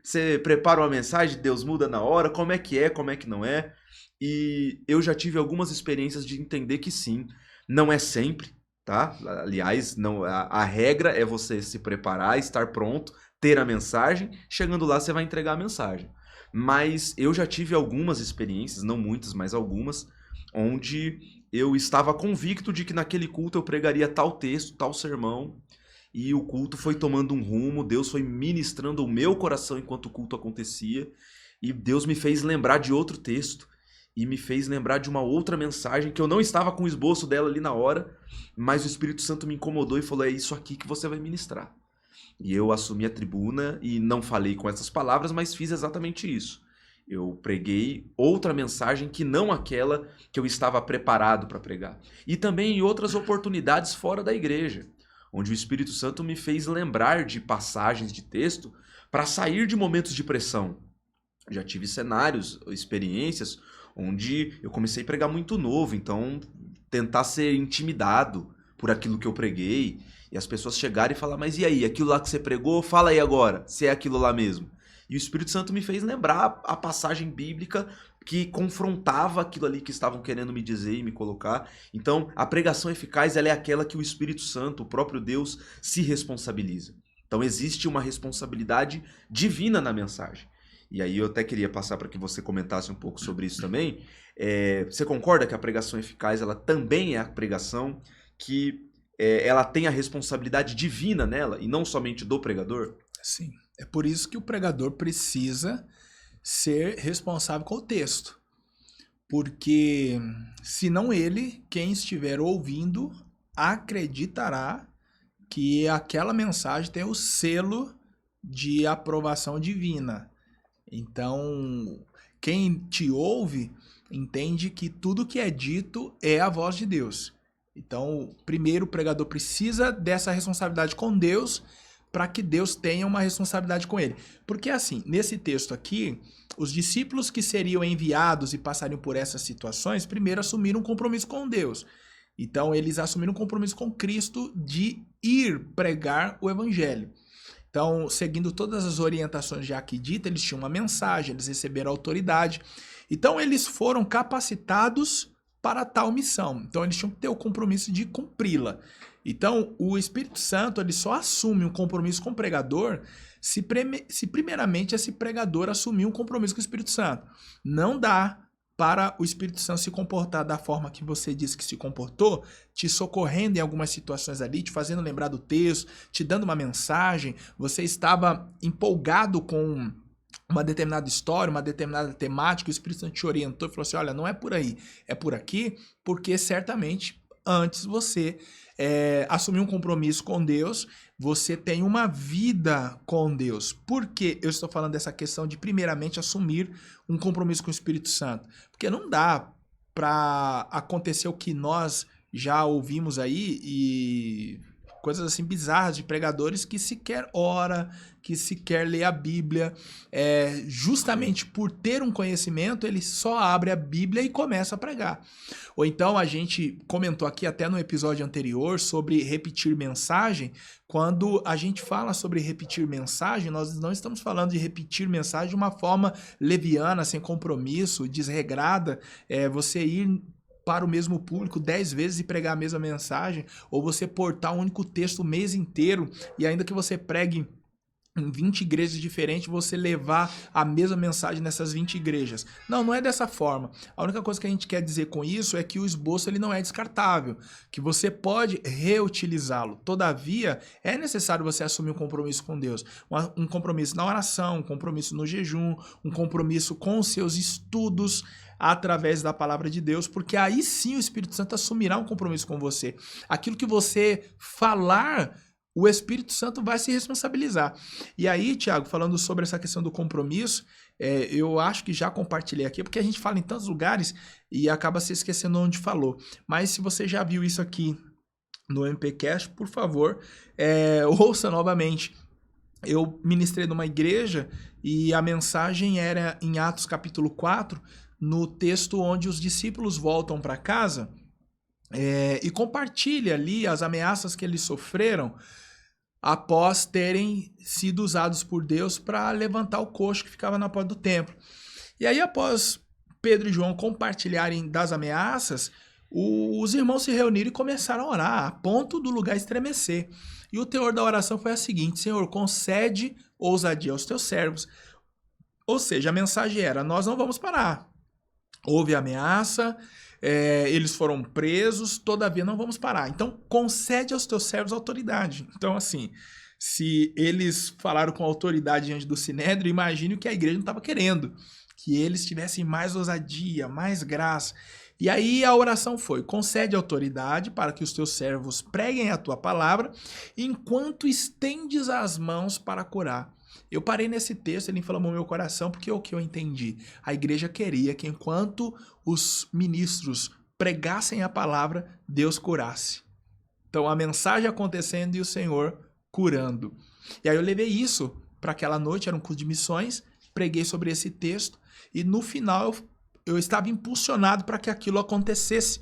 Você prepara uma mensagem, Deus muda na hora, como é, como é que não é? E eu já tive algumas experiências de entender que sim, não é sempre, tá? Aliás, não, a regra é você se preparar, estar pronto, ter a mensagem, chegando lá você vai entregar a mensagem. Mas eu já tive algumas experiências, não muitas, mas algumas, onde eu estava convicto de que naquele culto eu pregaria tal texto, tal sermão, e o culto foi tomando um rumo, Deus foi ministrando o meu coração enquanto o culto acontecia, e Deus me fez lembrar de outro texto, e me fez lembrar de uma outra mensagem que eu não estava com o esboço dela ali na hora, mas o Espírito Santo me incomodou e falou: é isso aqui que você vai ministrar. E eu assumi a tribuna e não falei com essas palavras, mas fiz exatamente isso. Eu preguei outra mensagem que não aquela que eu estava preparado para pregar. E também em outras oportunidades fora da igreja, onde o Espírito Santo me fez lembrar de passagens de texto para sair de momentos de pressão. Já tive cenários, experiências, onde eu comecei a pregar muito novo, então tentar ser intimidado por aquilo que eu preguei, e as pessoas chegarem e falar: mas e aí, aquilo lá que você pregou, fala aí agora, se é aquilo lá mesmo. E o Espírito Santo me fez lembrar a passagem bíblica que confrontava aquilo ali que estavam querendo me dizer e me colocar. Então, a pregação eficaz, ela é aquela que o Espírito Santo, o próprio Deus, se responsabiliza. Então, existe uma responsabilidade divina na mensagem. E aí eu até queria passar para que você comentasse um pouco sobre isso também. Você concorda que a pregação eficaz, ela também é a pregação que ela tem a responsabilidade divina nela, e não somente do pregador? Sim. É por isso que o pregador precisa ser responsável com o texto. Porque, senão ele, quem estiver ouvindo, acreditará que aquela mensagem tem o selo de aprovação divina. Então, quem te ouve entende que tudo que é dito é a voz de Deus. Então, primeiro o pregador precisa dessa responsabilidade com Deus, para que Deus tenha uma responsabilidade com ele. Porque assim, nesse texto aqui, os discípulos que seriam enviados e passariam por essas situações, primeiro assumiram um compromisso com Deus. Então, eles assumiram um compromisso com Cristo de ir pregar o evangelho. Então, seguindo todas as orientações já aqui ditas, eles tinham uma mensagem, eles receberam autoridade. Então, eles foram capacitados para tal missão. Então, eles tinham que ter o compromisso de cumpri-la. Então, o Espírito Santo ele só assume um compromisso com o pregador se primeiramente esse pregador assumir um compromisso com o Espírito Santo. Não dá para o Espírito Santo se comportar da forma que você disse que se comportou, te socorrendo em algumas situações ali, te fazendo lembrar do texto, te dando uma mensagem, você estava empolgado com uma determinada história, uma determinada temática, o Espírito Santo te orientou e falou assim: olha, não é por aí, é por aqui, porque certamente antes você assumiu um compromisso com Deus, você tem uma vida com Deus. Por que eu estou falando dessa questão de primeiramente assumir um compromisso com o Espírito Santo? Porque não dá para acontecer o que nós já ouvimos aí e coisas assim bizarras de pregadores que sequer ora, que sequer lê a Bíblia. Justamente por ter um conhecimento, ele só abre a Bíblia e começa a pregar. Ou então a gente comentou aqui até no episódio anterior sobre repetir mensagem. Quando a gente fala sobre repetir mensagem, nós não estamos falando de repetir mensagem de uma forma leviana, sem compromisso, desregrada, você ir para o mesmo público 10 vezes e pregar a mesma mensagem, ou você portar um único texto o mês inteiro, e ainda que você pregue em 20 igrejas diferentes, você levar a mesma mensagem nessas 20 igrejas. Não, não é dessa forma. A única coisa que a gente quer dizer com isso é que o esboço ele não é descartável, que você pode reutilizá-lo. Todavia, é necessário você assumir um compromisso com Deus, um compromisso na oração, um compromisso no jejum, um compromisso com os seus estudos, através da palavra de Deus, porque aí sim o Espírito Santo assumirá um compromisso com você. Aquilo que você falar, o Espírito Santo vai se responsabilizar. E aí, Tiago, falando sobre essa questão do compromisso, eu acho que já compartilhei aqui, porque a gente fala em tantos lugares e acaba se esquecendo onde falou. Mas se você já viu isso aqui no MPcast, por favor, ouça novamente. Eu ministrei numa igreja e a mensagem era em Atos capítulo 4, no texto onde os discípulos voltam para casa e compartilha ali as ameaças que eles sofreram após terem sido usados por Deus para levantar o coxo que ficava na porta do templo. E aí, após Pedro e João compartilharem das ameaças, os irmãos se reuniram e começaram a orar, a ponto do lugar estremecer. E o teor da oração foi a seguinte: Senhor, concede ousadia aos teus servos. Ou seja, a mensagem era: nós não vamos parar. Houve ameaça, eles foram presos, todavia não vamos parar. Então, concede aos teus servos autoridade. Então, assim, se eles falaram com autoridade diante do Sinédrio, imagine o que a igreja não estava querendo. Que eles tivessem mais ousadia, mais graça. E aí a oração foi: concede autoridade para que os teus servos preguem a tua palavra, enquanto estendes as mãos para curar. Eu parei nesse texto, ele inflamou meu coração, porque é o que eu entendi. A igreja queria que enquanto os ministros pregassem a palavra, Deus curasse. Então a mensagem acontecendo e o Senhor curando. E aí eu levei isso para aquela noite, era um curso de missões, preguei sobre esse texto e no final eu estava impulsionado para que aquilo acontecesse.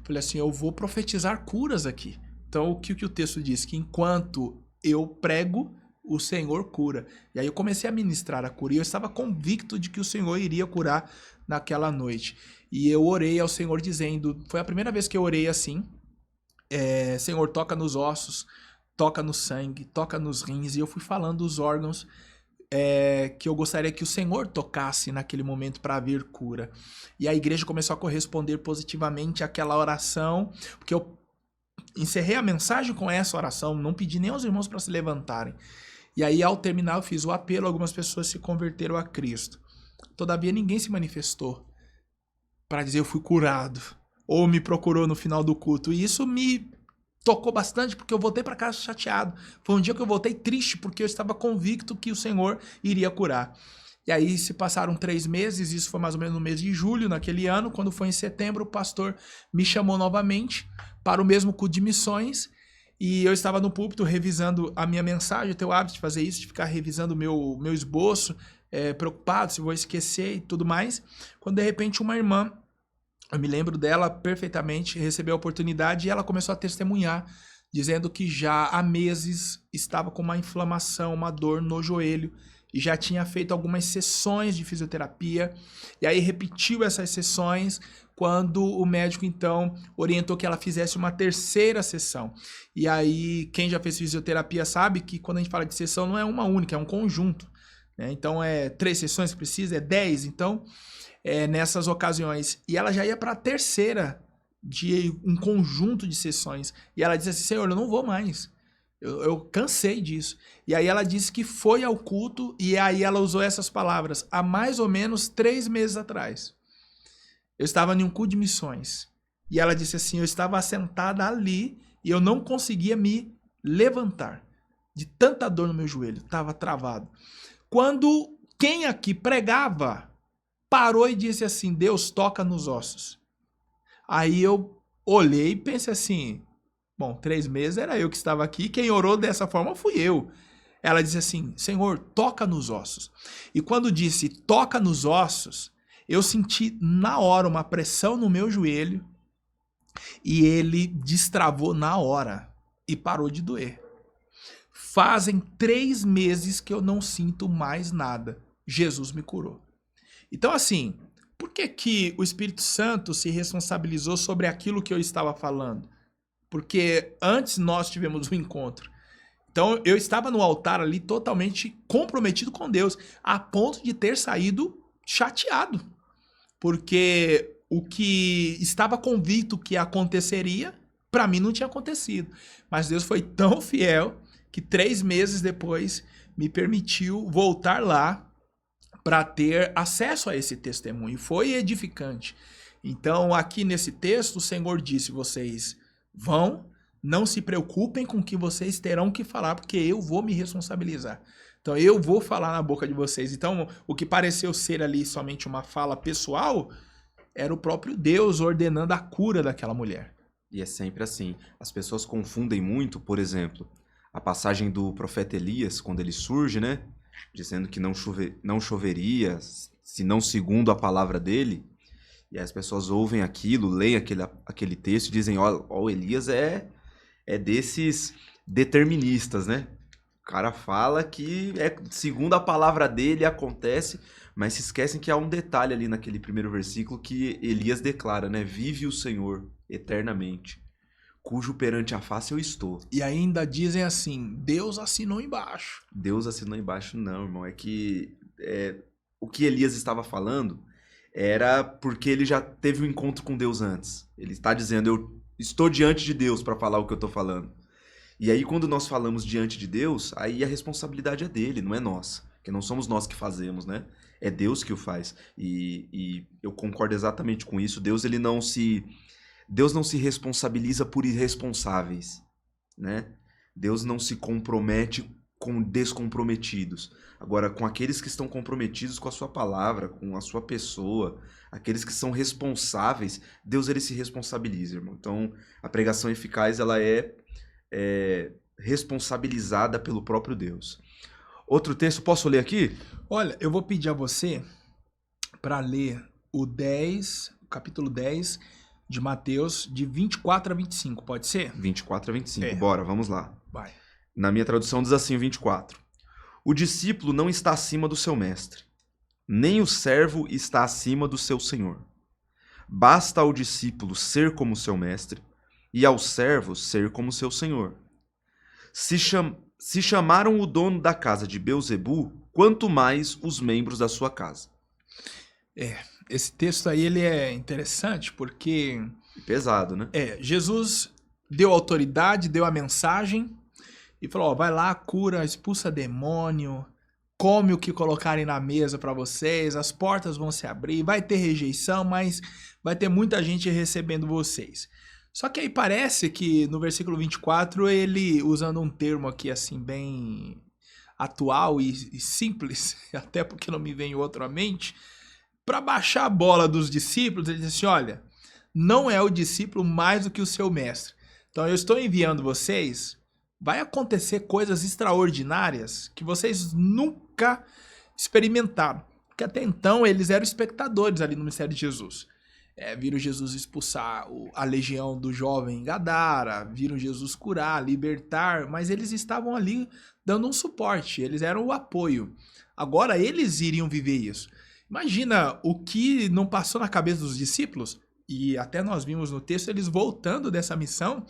Falei assim: eu vou profetizar curas aqui. Então o que o texto diz? Que enquanto eu prego, o Senhor cura. E aí eu comecei a ministrar a cura e eu estava convicto de que o Senhor iria curar naquela noite. E eu orei ao Senhor dizendo, foi a primeira vez que eu orei assim: Senhor, toca nos ossos, toca no sangue, toca nos rins. E eu fui falando os órgãos que eu gostaria que o Senhor tocasse naquele momento para haver cura. E a igreja começou a corresponder positivamente àquela oração, porque eu encerrei a mensagem com essa oração, não pedi nem aos irmãos para se levantarem. E aí, ao terminar, eu fiz o apelo, algumas pessoas se converteram a Cristo. Todavia, ninguém se manifestou para dizer eu fui curado, ou me procurou no final do culto. E isso me tocou bastante, porque eu voltei para casa chateado. Foi um dia que eu voltei triste, porque eu estava convicto que o Senhor iria curar. E aí se passaram 3 meses, isso foi mais ou menos no mês de julho, naquele ano. Quando foi em setembro, o pastor me chamou novamente para o mesmo culto de missões. E eu estava no púlpito revisando a minha mensagem. Eu tenho o hábito de fazer isso, de ficar revisando o meu esboço, preocupado se vou esquecer e tudo mais. Quando de repente uma irmã, eu me lembro dela perfeitamente, recebeu a oportunidade e ela começou a testemunhar, dizendo que já há meses estava com uma inflamação, uma dor no joelho, e já tinha feito algumas sessões de fisioterapia, e aí repetiu essas sessões quando o médico então orientou que ela fizesse uma 3ª sessão. E aí quem já fez fisioterapia sabe que quando a gente fala de sessão não é uma única, é um conjunto, né? Então 3 sessões que precisa, 10, então nessas ocasiões. E ela já ia para a 3ª de um conjunto de sessões, e ela disse assim: Senhor, eu não vou mais. Eu cansei disso. E aí ela disse que foi ao culto e aí ela usou essas palavras: há mais ou menos 3 meses atrás. Eu estava em um culto de missões. E ela disse assim: eu estava sentada ali e eu não conseguia me levantar. De tanta dor no meu joelho. Estava travado. Quando quem aqui pregava parou e disse assim: Deus toca nos ossos. Aí eu olhei e pensei assim, bom, 3 meses era eu que estava aqui, quem orou dessa forma fui eu. Ela disse assim, Senhor, toca nos ossos. E quando disse, toca nos ossos, eu senti na hora uma pressão no meu joelho e ele destravou na hora e parou de doer. Fazem 3 meses que eu não sinto mais nada. Jesus me curou. Então assim, por que que o Espírito Santo se responsabilizou sobre aquilo que eu estava falando? Porque antes nós tivemos um encontro. Então eu estava no altar ali totalmente comprometido com Deus, a ponto de ter saído chateado. Porque o que estava convicto que aconteceria, para mim não tinha acontecido. Mas Deus foi tão fiel que 3 meses depois me permitiu voltar lá para ter acesso a esse testemunho. Foi edificante. Então, aqui nesse texto, o Senhor disse, vocês vão, não se preocupem com o que vocês terão que falar, porque eu vou me responsabilizar. Então, eu vou falar na boca de vocês. Então, o que pareceu ser ali somente uma fala pessoal, era o próprio Deus ordenando a cura daquela mulher. E é sempre assim. As pessoas confundem muito, por exemplo, a passagem do profeta Elias, quando ele surge, né? Dizendo que não choveria, se não segundo a palavra dele. E aí as pessoas ouvem aquilo, leem aquele texto e dizem, ó, Elias é desses deterministas, né? O cara fala que segundo a palavra dele acontece, mas se esquecem que há um detalhe ali naquele primeiro versículo que Elias declara, né? Vive o Senhor eternamente, cujo perante a face eu estou. E ainda dizem assim, Deus assinou embaixo. Deus assinou embaixo, não, irmão. É que o que Elias estava falando era porque ele já teve um encontro com Deus antes. Ele está dizendo, eu estou diante de Deus para falar o que eu estou falando. E aí, quando nós falamos diante de Deus, aí a responsabilidade é dele, não é nossa. Porque não somos nós que fazemos, né? É Deus que o faz. E eu concordo exatamente com isso. Deus não se responsabiliza por irresponsáveis, né? Deus não se compromete com descomprometidos. Agora, com aqueles que estão comprometidos com a sua palavra, com a sua pessoa, aqueles que são responsáveis, Deus ele se responsabiliza, irmão. Então, a pregação eficaz, ela é responsabilizada pelo próprio Deus. Outro texto, posso ler aqui? Olha, eu vou pedir a você para ler o capítulo 10 de Mateus, de 24 a 25, pode ser? 24 a 25, bora, vamos lá. Vai. Na minha tradução diz assim, 24. O discípulo não está acima do seu mestre, nem o servo está acima do seu senhor. Basta ao discípulo ser como seu mestre, e ao servo ser como seu senhor. Se chamaram o dono da casa de Beelzebu, quanto mais os membros da sua casa. Esse texto aí ele é interessante porque... Pesado, né? Jesus deu autoridade, deu a mensagem e falou, vai lá, cura, expulsa demônio, come o que colocarem na mesa para vocês, as portas vão se abrir, vai ter rejeição, mas vai ter muita gente recebendo vocês. Só que aí parece que no versículo 24, ele, usando um termo aqui assim bem atual e simples, até porque não me vem outro à mente, para baixar a bola dos discípulos, ele disse assim, olha, não é o discípulo mais do que o seu mestre. Então eu estou enviando vocês, vai acontecer coisas extraordinárias que vocês nunca experimentaram. Porque até então eles eram espectadores ali no mistério de Jesus. Viram Jesus expulsar a legião do jovem Gadara, viram Jesus curar, libertar, mas eles estavam ali dando um suporte, eles eram o apoio. Agora eles iriam viver isso. Imagina o que não passou na cabeça dos discípulos, e até nós vimos no texto eles voltando dessa missão,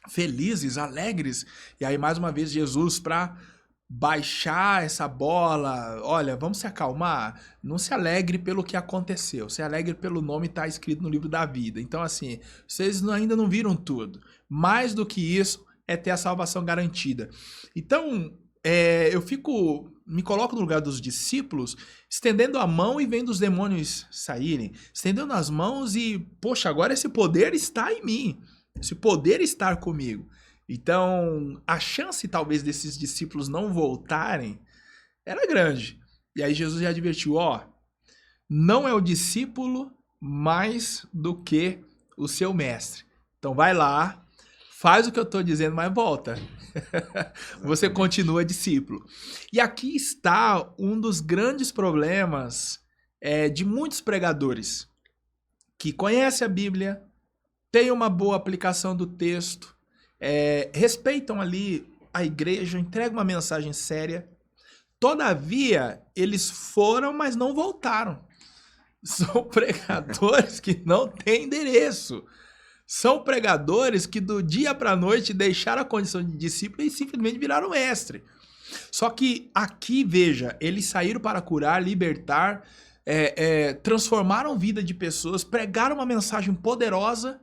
felizes, alegres, e aí mais uma vez Jesus para baixar essa bola, olha, vamos se acalmar, não se alegre pelo que aconteceu, se alegre pelo nome que está escrito no livro da vida. Então assim, vocês ainda não viram tudo, mais do que isso é ter a salvação garantida. Então eu me coloco no lugar dos discípulos, estendendo a mão e vendo os demônios saírem, estendendo as mãos e, poxa, agora esse poder está em mim, esse poder está comigo. Então, a chance talvez desses discípulos não voltarem era grande. E aí Jesus já advertiu, não é o discípulo mais do que o seu mestre. Então vai lá, faz o que eu estou dizendo, mas volta. Você continua discípulo. E aqui está um dos grandes problemas de muitos pregadores que conhecem a Bíblia, têm uma boa aplicação do texto, respeitam ali a igreja, entregam uma mensagem séria. Todavia, eles foram, mas não voltaram. São pregadores que não têm endereço. São pregadores que do dia para a noite deixaram a condição de discípulo e simplesmente viraram mestre. Só que aqui, veja, eles saíram para curar, libertar, transformaram a vida de pessoas, pregaram uma mensagem poderosa,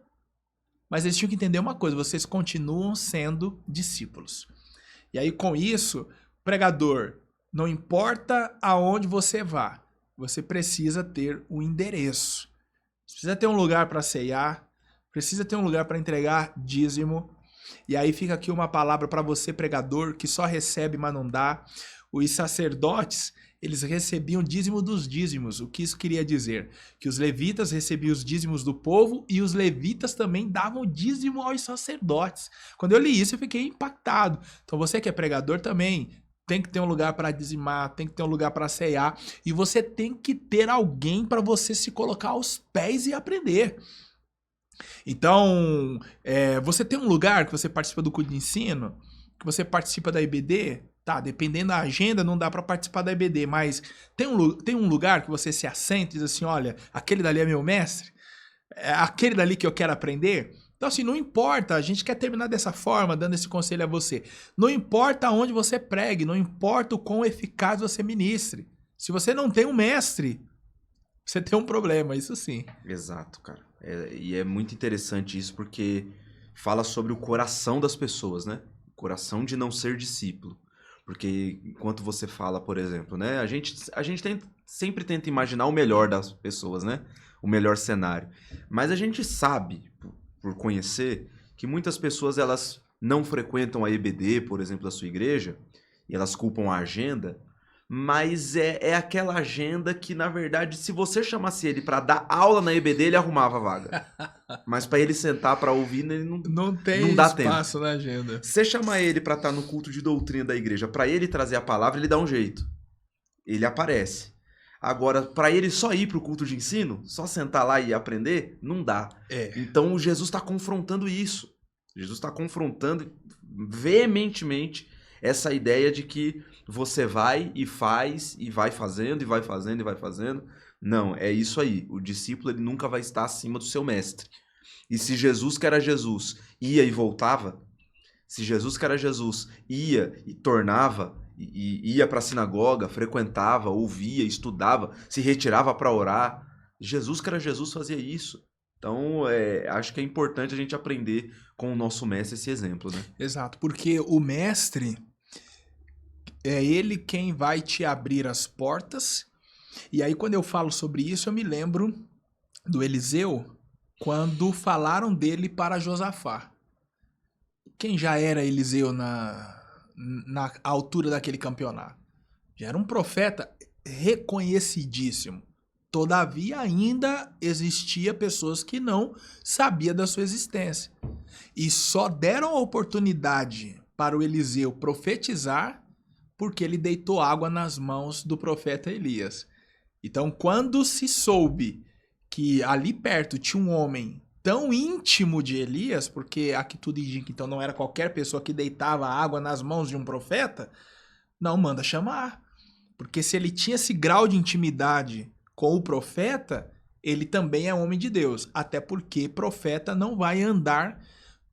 mas eles tinham que entender uma coisa: vocês continuam sendo discípulos. E aí, com isso, pregador, não importa aonde você vá, você precisa ter um endereço. Você precisa ter um lugar para ceiar, precisa ter um lugar para entregar dízimo. E aí fica aqui uma palavra para você, pregador, que só recebe, mas não dá. Os sacerdotes, eles recebiam dízimo dos dízimos. O que isso queria dizer? Que os levitas recebiam os dízimos do povo e os levitas também davam dízimo aos sacerdotes. Quando eu li isso, eu fiquei impactado. Então você que é pregador também tem que ter um lugar para dizimar, tem que ter um lugar para ceiar. E você tem que ter alguém para você se colocar aos pés e aprender. Então, você tem um lugar que você participa do culto de ensino, que você participa da EBD, tá, dependendo da agenda não dá para participar da EBD, mas tem um lugar que você se assenta e diz assim, olha, aquele dali é meu mestre, é aquele dali que eu quero aprender. Então assim, não importa, a gente quer terminar dessa forma, dando esse conselho a você, não importa onde você pregue, não importa o quão eficaz você ministre, se você não tem um mestre, você tem um problema, isso sim. Exato, cara. E é muito interessante isso porque fala sobre o coração das pessoas, né? O coração de não ser discípulo. Porque enquanto você fala, por exemplo, né? A gente sempre tenta imaginar o melhor das pessoas, né? O melhor cenário. Mas a gente sabe, por conhecer, que muitas pessoas elas não frequentam a EBD, por exemplo, da sua igreja, e elas culpam a agenda. Mas é aquela agenda que, na verdade, se você chamasse ele para dar aula na EBD, ele arrumava a vaga. Mas para ele sentar para ouvir, ele não tem dá espaço tempo. Na agenda. Se você chamar ele para estar no culto de doutrina da igreja, para ele trazer a palavra, ele dá um jeito. Ele aparece. Agora, para ele só ir para o culto de ensino, só sentar lá e aprender, não dá. Então, Jesus está confrontando isso. Jesus está confrontando veementemente essa ideia de que você vai e faz, e vai fazendo, e vai fazendo, e vai fazendo. Não, é isso aí. O discípulo ele nunca vai estar acima do seu mestre. E se Jesus, que era Jesus, ia e voltava, se Jesus, que era Jesus, ia e tornava, e ia para a sinagoga, frequentava, ouvia, estudava, se retirava para orar, Jesus, que era Jesus, fazia isso. Então, acho que é importante a gente aprender com o nosso mestre esse exemplo, né? Exato, porque o mestre é ele quem vai te abrir as portas. E aí, quando eu falo sobre isso, eu me lembro do Eliseu, quando falaram dele para Josafá. Quem já era Eliseu na altura daquele campeonato? Já era um profeta reconhecidíssimo. Todavia, ainda existia pessoas que não sabiam da sua existência. E só deram a oportunidade para o Eliseu profetizar porque ele deitou água nas mãos do profeta Elias. Então, quando se soube que ali perto tinha um homem tão íntimo de Elias, porque aqui tudo indica, então não era qualquer pessoa que deitava água nas mãos de um profeta, não, manda chamar. Porque se ele tinha esse grau de intimidade com o profeta, ele também é homem de Deus. Até porque profeta não vai andar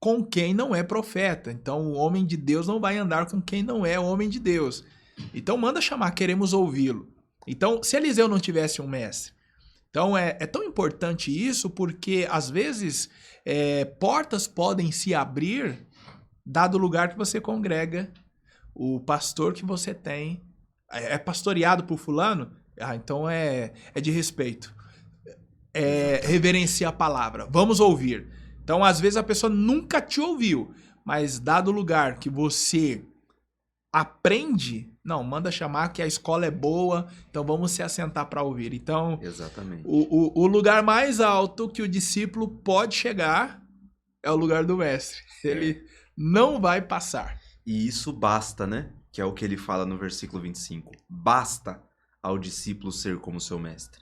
com quem não é profeta. Então o homem de Deus não vai andar com quem não é homem de Deus. Então manda chamar, queremos ouvi-lo. Então se Eliseu não tivesse um mestre, então é tão importante isso porque às vezes portas podem se abrir dado o lugar que você congrega, o pastor que você tem, é pastoreado por fulano, então é de respeito, reverencia a palavra, vamos ouvir. Então, às vezes, a pessoa nunca te ouviu, mas dado o lugar que você aprende, não, manda chamar que a escola é boa, então vamos se assentar para ouvir. Então, exatamente. O lugar mais alto que o discípulo pode chegar é o lugar do mestre. Ele não vai passar. E isso basta, né? Que é o que ele fala no versículo 25. Basta ao discípulo ser como seu mestre.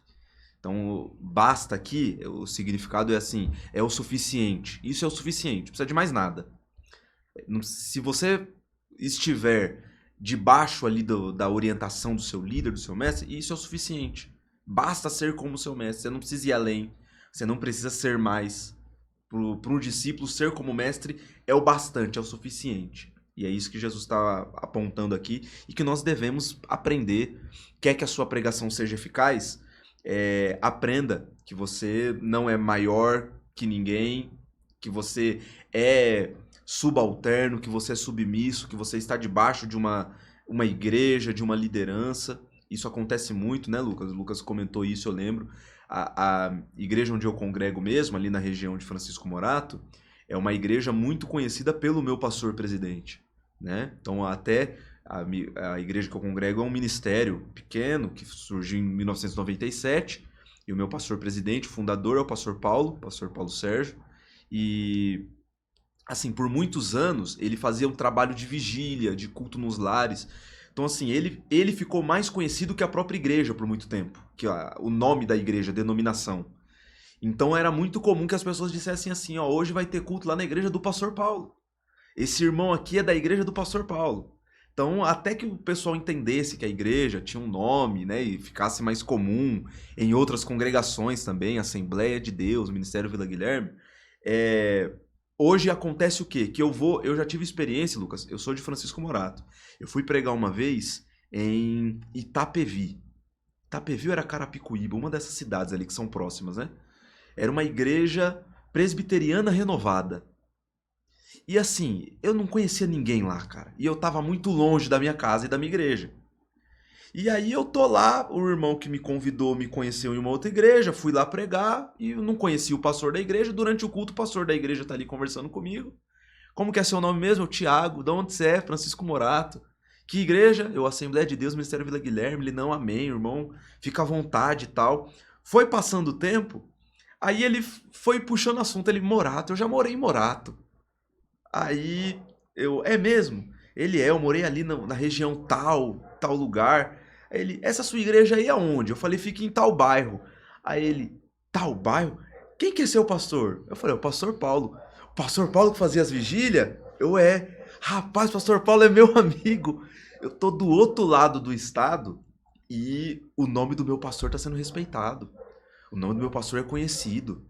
Então, basta aqui, o significado é assim, é o suficiente. Isso é o suficiente, não precisa de mais nada. Se você estiver debaixo ali da orientação do seu líder, do seu mestre, isso é o suficiente. Basta ser como seu mestre, você não precisa ir além, você não precisa ser mais. Para um discípulo, ser como mestre é o bastante, é o suficiente. E é isso que Jesus está apontando aqui e que nós devemos aprender. Quer que a sua pregação seja eficaz? Aprenda que você não é maior que ninguém, que você é subalterno, que você é submisso, que você está debaixo de uma igreja, de uma liderança. Isso acontece muito, né, Lucas? O Lucas comentou isso, eu lembro. A igreja onde eu congrego mesmo, ali na região de Francisco Morato, é uma igreja muito conhecida pelo meu pastor presidente, né? Então, até a igreja que eu congrego é um ministério pequeno, que surgiu em 1997, e o meu pastor presidente, fundador, é o pastor Paulo Sérgio, e, assim, por muitos anos, ele fazia um trabalho de vigília, de culto nos lares. Então, assim, ele ficou mais conhecido que a própria igreja por muito tempo, que o nome da igreja, a denominação. Então, era muito comum que as pessoas dissessem assim, ó, hoje vai ter culto lá na igreja do pastor Paulo. Esse irmão aqui é da igreja do pastor Paulo. Então, até que o pessoal entendesse que a igreja tinha um nome, né, e ficasse mais comum em outras congregações também, Assembleia de Deus, Ministério Vila Guilherme, hoje acontece o quê? Que eu já tive experiência, Lucas, eu sou de Francisco Morato. Eu fui pregar uma vez em Itapevi. Itapevi era Carapicuíba, uma dessas cidades ali que são próximas, né? Era uma igreja presbiteriana renovada. E assim, eu não conhecia ninguém lá, cara. E eu tava muito longe da minha casa e da minha igreja. E aí eu tô lá, o irmão que me convidou me conheceu em uma outra igreja, fui lá pregar e eu não conhecia o pastor da igreja. Durante o culto, o pastor da igreja tá ali conversando comigo. Como que é seu nome mesmo? Eu, Tiago. De onde você é? Francisco Morato. Que igreja? Eu, Assembleia de Deus, Ministério Vila Guilherme. Ele, não, amém, irmão. Fica à vontade e tal. Foi passando o tempo, aí ele foi puxando assunto. Ele, Morato, eu já morei em Morato. Aí eu, é mesmo? Ele, eu morei ali na região tal lugar. Aí ele, essa sua igreja aí é onde? Eu falei, fica em tal bairro. Aí ele, tal bairro? Quem que é seu pastor? Eu falei, o pastor Paulo. O pastor Paulo que fazia as vigílias? Eu, rapaz, o pastor Paulo é meu amigo. Eu tô do outro lado do estado e o nome do meu pastor tá sendo respeitado. O nome do meu pastor é conhecido.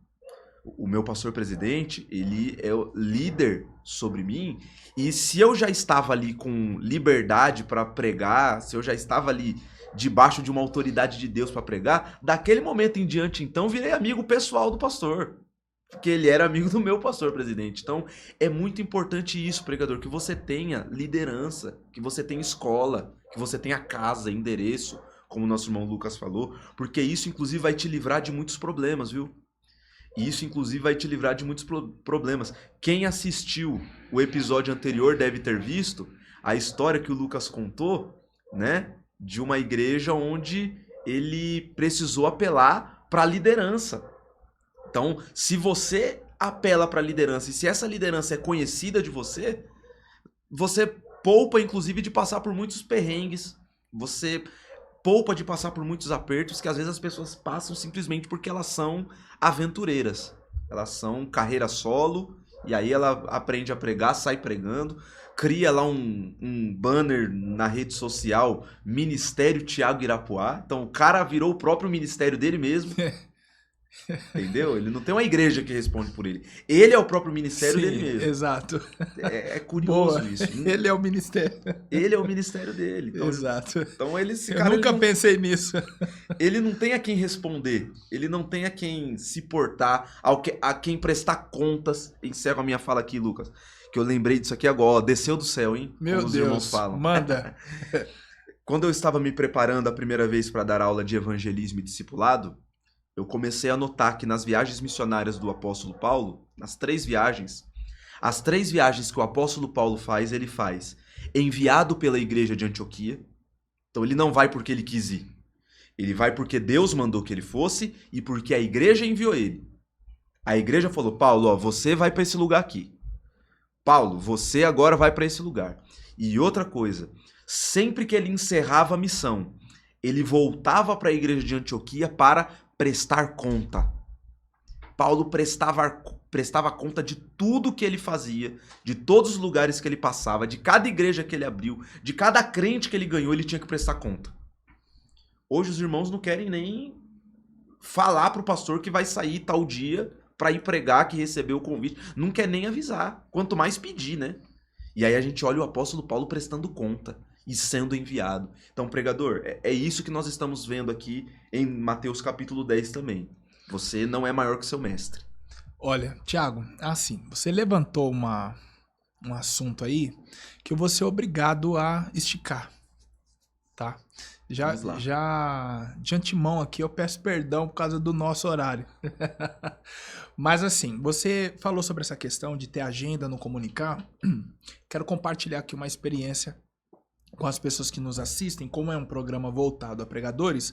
O meu pastor presidente, ele é o líder sobre mim, e se eu já estava ali com liberdade para pregar, se eu já estava ali debaixo de uma autoridade de Deus para pregar, daquele momento em diante, então, virei amigo pessoal do pastor, porque ele era amigo do meu pastor presidente. Então, é muito importante isso, pregador, que você tenha liderança, que você tenha escola, que você tenha casa, endereço, como o nosso irmão Lucas falou, porque isso, inclusive, vai te livrar de muitos problemas, viu? E isso, inclusive, vai te livrar de muitos problemas. Quem assistiu o episódio anterior deve ter visto a história que o Lucas contou, né? De uma igreja onde ele precisou apelar para a liderança. Então, se você apela para a liderança e se essa liderança é conhecida de você, você poupa, inclusive, de passar por muitos perrengues. Você poupa de passar por muitos apertos que às vezes as pessoas passam simplesmente porque elas são aventureiras. Elas são carreira solo, e aí ela aprende a pregar, sai pregando, cria lá um banner na rede social, Ministério Tiago Irapuá. Então o cara virou o próprio ministério dele mesmo. Entendeu? Ele não tem uma igreja que responde por ele. Ele é o próprio ministério dele mesmo. Exato. É curioso isso. Ele é o ministério. Ele é o ministério dele. Então, exato. Então Eu nunca pensei nisso. Ele não tem a quem responder. Ele não tem a quem se portar, a quem prestar contas. Encerro a minha fala aqui, Lucas. Que eu lembrei disso aqui agora. Desceu do céu, hein? Meu Como os Deus. irmãos falam. Manda. Quando eu estava me preparando a primeira vez para dar aula de evangelismo e discipulado, eu comecei a notar que nas viagens missionárias do apóstolo Paulo, nas 3 viagens, as 3 viagens que o apóstolo Paulo faz, ele faz enviado pela igreja de Antioquia. Então ele não vai porque ele quis ir. Ele vai porque Deus mandou que ele fosse e porque a igreja enviou ele. A igreja falou, Paulo, ó, você vai para esse lugar aqui. Paulo, você agora vai para esse lugar. E outra coisa, sempre que ele encerrava a missão, ele voltava para a igreja de Antioquia para prestar conta. Paulo prestava conta de tudo que ele fazia, de todos os lugares que ele passava, de cada igreja que ele abriu, de cada crente que ele ganhou, ele tinha que prestar conta. Hoje os irmãos não querem nem falar pro pastor que vai sair tal dia para ir pregar, que recebeu o convite. Não quer nem avisar, quanto mais pedir, né? E aí a gente olha o apóstolo Paulo prestando conta e sendo enviado. Então, pregador, é isso que nós estamos vendo aqui em Mateus capítulo 10 também. Você não é maior que seu mestre. Olha, Thiago, assim, você levantou um assunto aí que eu vou ser obrigado a esticar, tá? Já de antemão aqui eu peço perdão por causa do nosso horário. Mas assim, você falou sobre essa questão de ter agenda no comunicar. Quero compartilhar aqui uma experiência com as pessoas que nos assistem. Como é um programa voltado a pregadores,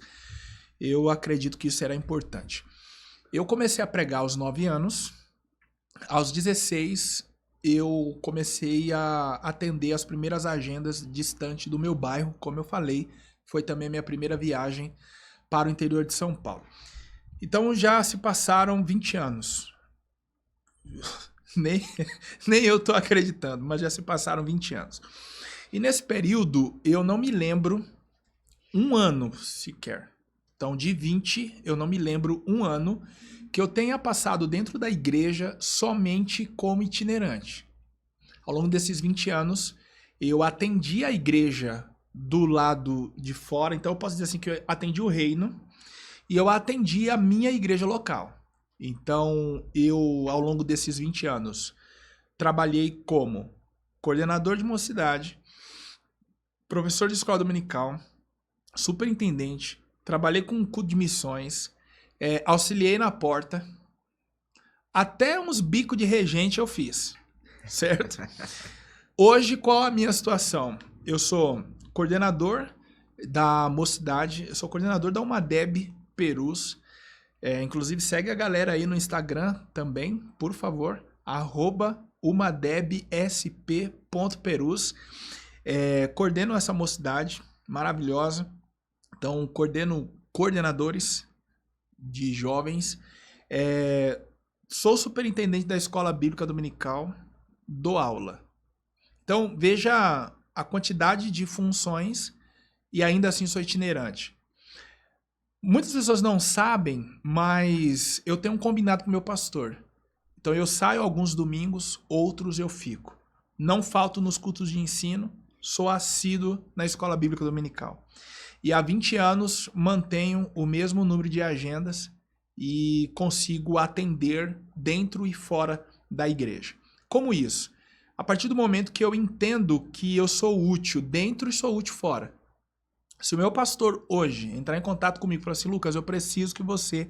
eu acredito que isso era importante. Eu comecei a pregar aos 9 anos. Aos 16, eu comecei a atender as primeiras agendas distante do meu bairro. Como eu falei, foi também a minha primeira viagem para o interior de São Paulo. Então já se passaram 20 anos. Nem eu tô acreditando, mas já se passaram 20 anos. E nesse período, eu não me lembro um ano sequer. Então, de 20, eu não me lembro um ano que eu tenha passado dentro da igreja somente como itinerante. Ao longo desses 20 anos, eu atendi a igreja do lado de fora. Então, eu posso dizer assim que eu atendi o reino e eu atendi a minha igreja local. Então, eu, ao longo desses 20 anos, trabalhei como coordenador de mocidade, professor de escola dominical, superintendente, trabalhei com um culto de missões, auxiliei na porta, até uns bicos de regente eu fiz, certo? Hoje, qual a minha situação? Eu sou coordenador da mocidade, eu sou coordenador da Umadeb Perus. Inclusive, segue a galera aí no Instagram também, por favor, @umadebsp.perus. Coordeno essa mocidade maravilhosa. Então, coordeno coordenadores de jovens. Sou superintendente da Escola Bíblica Dominical, dou aula. Então, veja a quantidade de funções e ainda assim sou itinerante. Muitas pessoas não sabem, mas eu tenho um combinado com o meu pastor. Então eu saio alguns domingos, outros eu fico. Não falto nos cultos de ensino, sou assíduo na Escola Bíblica Dominical. E há 20 anos mantenho o mesmo número de agendas e consigo atender dentro e fora da igreja. Como isso? A partir do momento que eu entendo que eu sou útil dentro e sou útil fora. Se o meu pastor hoje entrar em contato comigo e falar assim, Lucas, eu preciso que você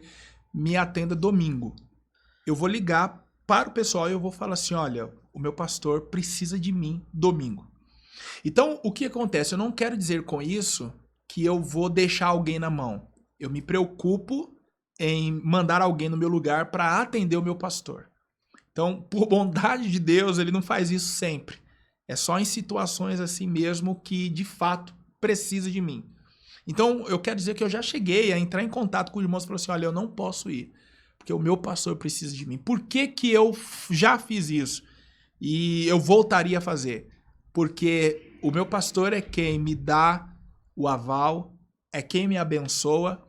me atenda domingo. Eu vou ligar para o pessoal e eu vou falar assim, olha, o meu pastor precisa de mim domingo. Então, o que acontece? Eu não quero dizer com isso que eu vou deixar alguém na mão. Eu me preocupo em mandar alguém no meu lugar para atender o meu pastor. Então, por bondade de Deus, ele não faz isso sempre. É só em situações assim mesmo que, de fato, precisa de mim. Então, eu quero dizer que eu já cheguei a entrar em contato com os irmãos e falar assim, olha, eu não posso ir, porque o meu pastor precisa de mim. Por que que eu já fiz isso? E eu voltaria a fazer? Porque o meu pastor é quem me dá o aval, é quem me abençoa.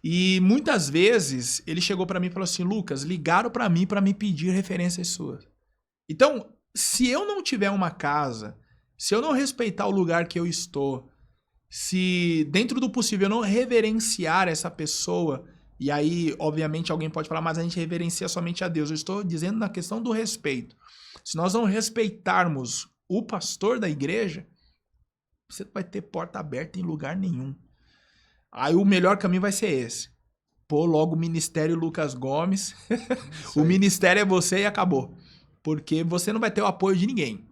E muitas vezes ele chegou para mim e falou assim, Lucas, ligaram para mim pedir referências suas. Então, se eu não tiver uma casa, se eu não respeitar o lugar que eu estou, se dentro do possível eu não reverenciar essa pessoa, e aí, obviamente, alguém pode falar, mas a gente reverencia somente a Deus. Eu estou dizendo na questão do respeito. Se nós não respeitarmos o pastor da igreja, você não vai ter porta aberta em lugar nenhum. Aí o melhor caminho vai ser esse. Pô, logo o Ministério Lucas Gomes. O ministério é você e acabou. Porque você não vai ter o apoio de ninguém.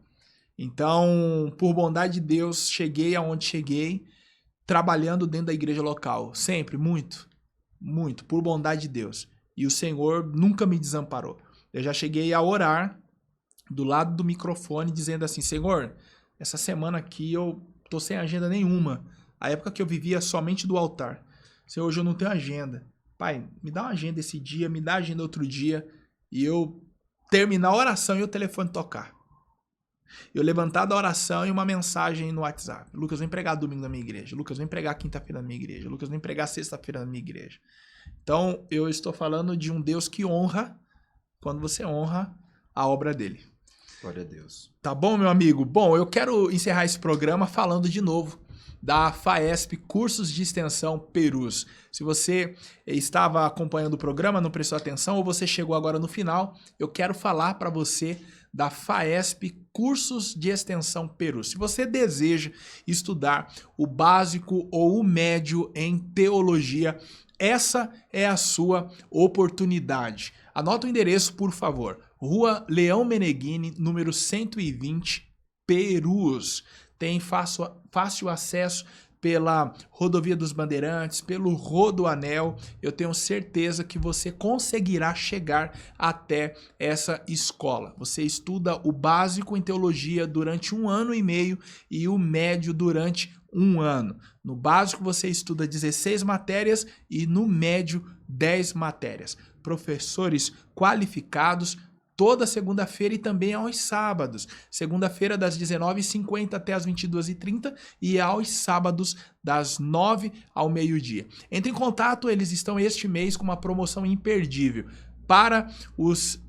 Então, por bondade de Deus, cheguei aonde cheguei, trabalhando dentro da igreja local. Sempre, muito, muito, por bondade de Deus. E o Senhor nunca me desamparou. Eu já cheguei a orar do lado do microfone dizendo assim, Senhor, essa semana aqui eu tô sem agenda nenhuma. A época que eu vivia somente do altar. Senhor, hoje eu não tenho agenda. Pai, me dá uma agenda esse dia, me dá agenda outro dia. E eu terminar a oração e o telefone tocar. Eu levantar da oração e uma mensagem no WhatsApp. Lucas, vem pregar domingo na minha igreja. Lucas, vem pregar quinta-feira na minha igreja. Lucas, vem pregar sexta-feira na minha igreja. Então, eu estou falando de um Deus que honra quando você honra a obra dele. Glória a Deus. Tá bom, meu amigo? Bom, eu quero encerrar esse programa falando de novo da FAESP Cursos de Extensão Perus. Se você estava acompanhando o programa, não prestou atenção, ou você chegou agora no final, eu quero falar para você da FAESP Cursos de Extensão Perus. Se você deseja estudar o básico ou o médio em teologia, essa é a sua oportunidade. Anota o endereço, por favor. Rua Leão Meneghini, número 120, Perus. Tem fácil acesso pela Rodovia dos Bandeirantes, pelo Rodoanel. Eu tenho certeza que você conseguirá chegar até essa escola. Você estuda o básico em teologia durante 1 ano e meio e o médio durante 1 ano. No básico você estuda 16 matérias e no médio 10 matérias. Professores qualificados, toda segunda-feira e também aos sábados. Segunda-feira das 19h50 até as 22h30 e aos sábados das 9 ao meio-dia. Entre em contato, eles estão este mês com uma promoção imperdível para os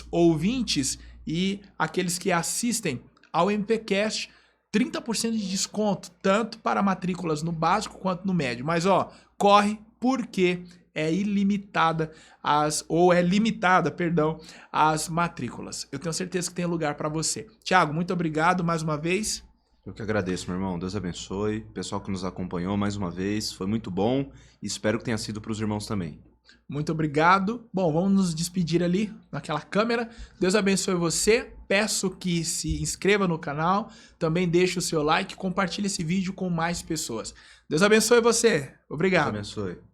ouvintes e aqueles que assistem ao MPcast, 30% de desconto, tanto para matrículas no básico quanto no médio. Mas corre porque é limitada as matrículas. Eu tenho certeza que tem lugar para você. Tiago, muito obrigado mais uma vez. Eu que agradeço, meu irmão. Deus abençoe. Pessoal que nos acompanhou mais uma vez, foi muito bom e espero que tenha sido para os irmãos também. Muito obrigado. Bom, vamos nos despedir ali naquela câmera. Deus abençoe você. Peço que se inscreva no canal, também deixe o seu like, compartilhe esse vídeo com mais pessoas. Deus abençoe você. Obrigado. Deus abençoe.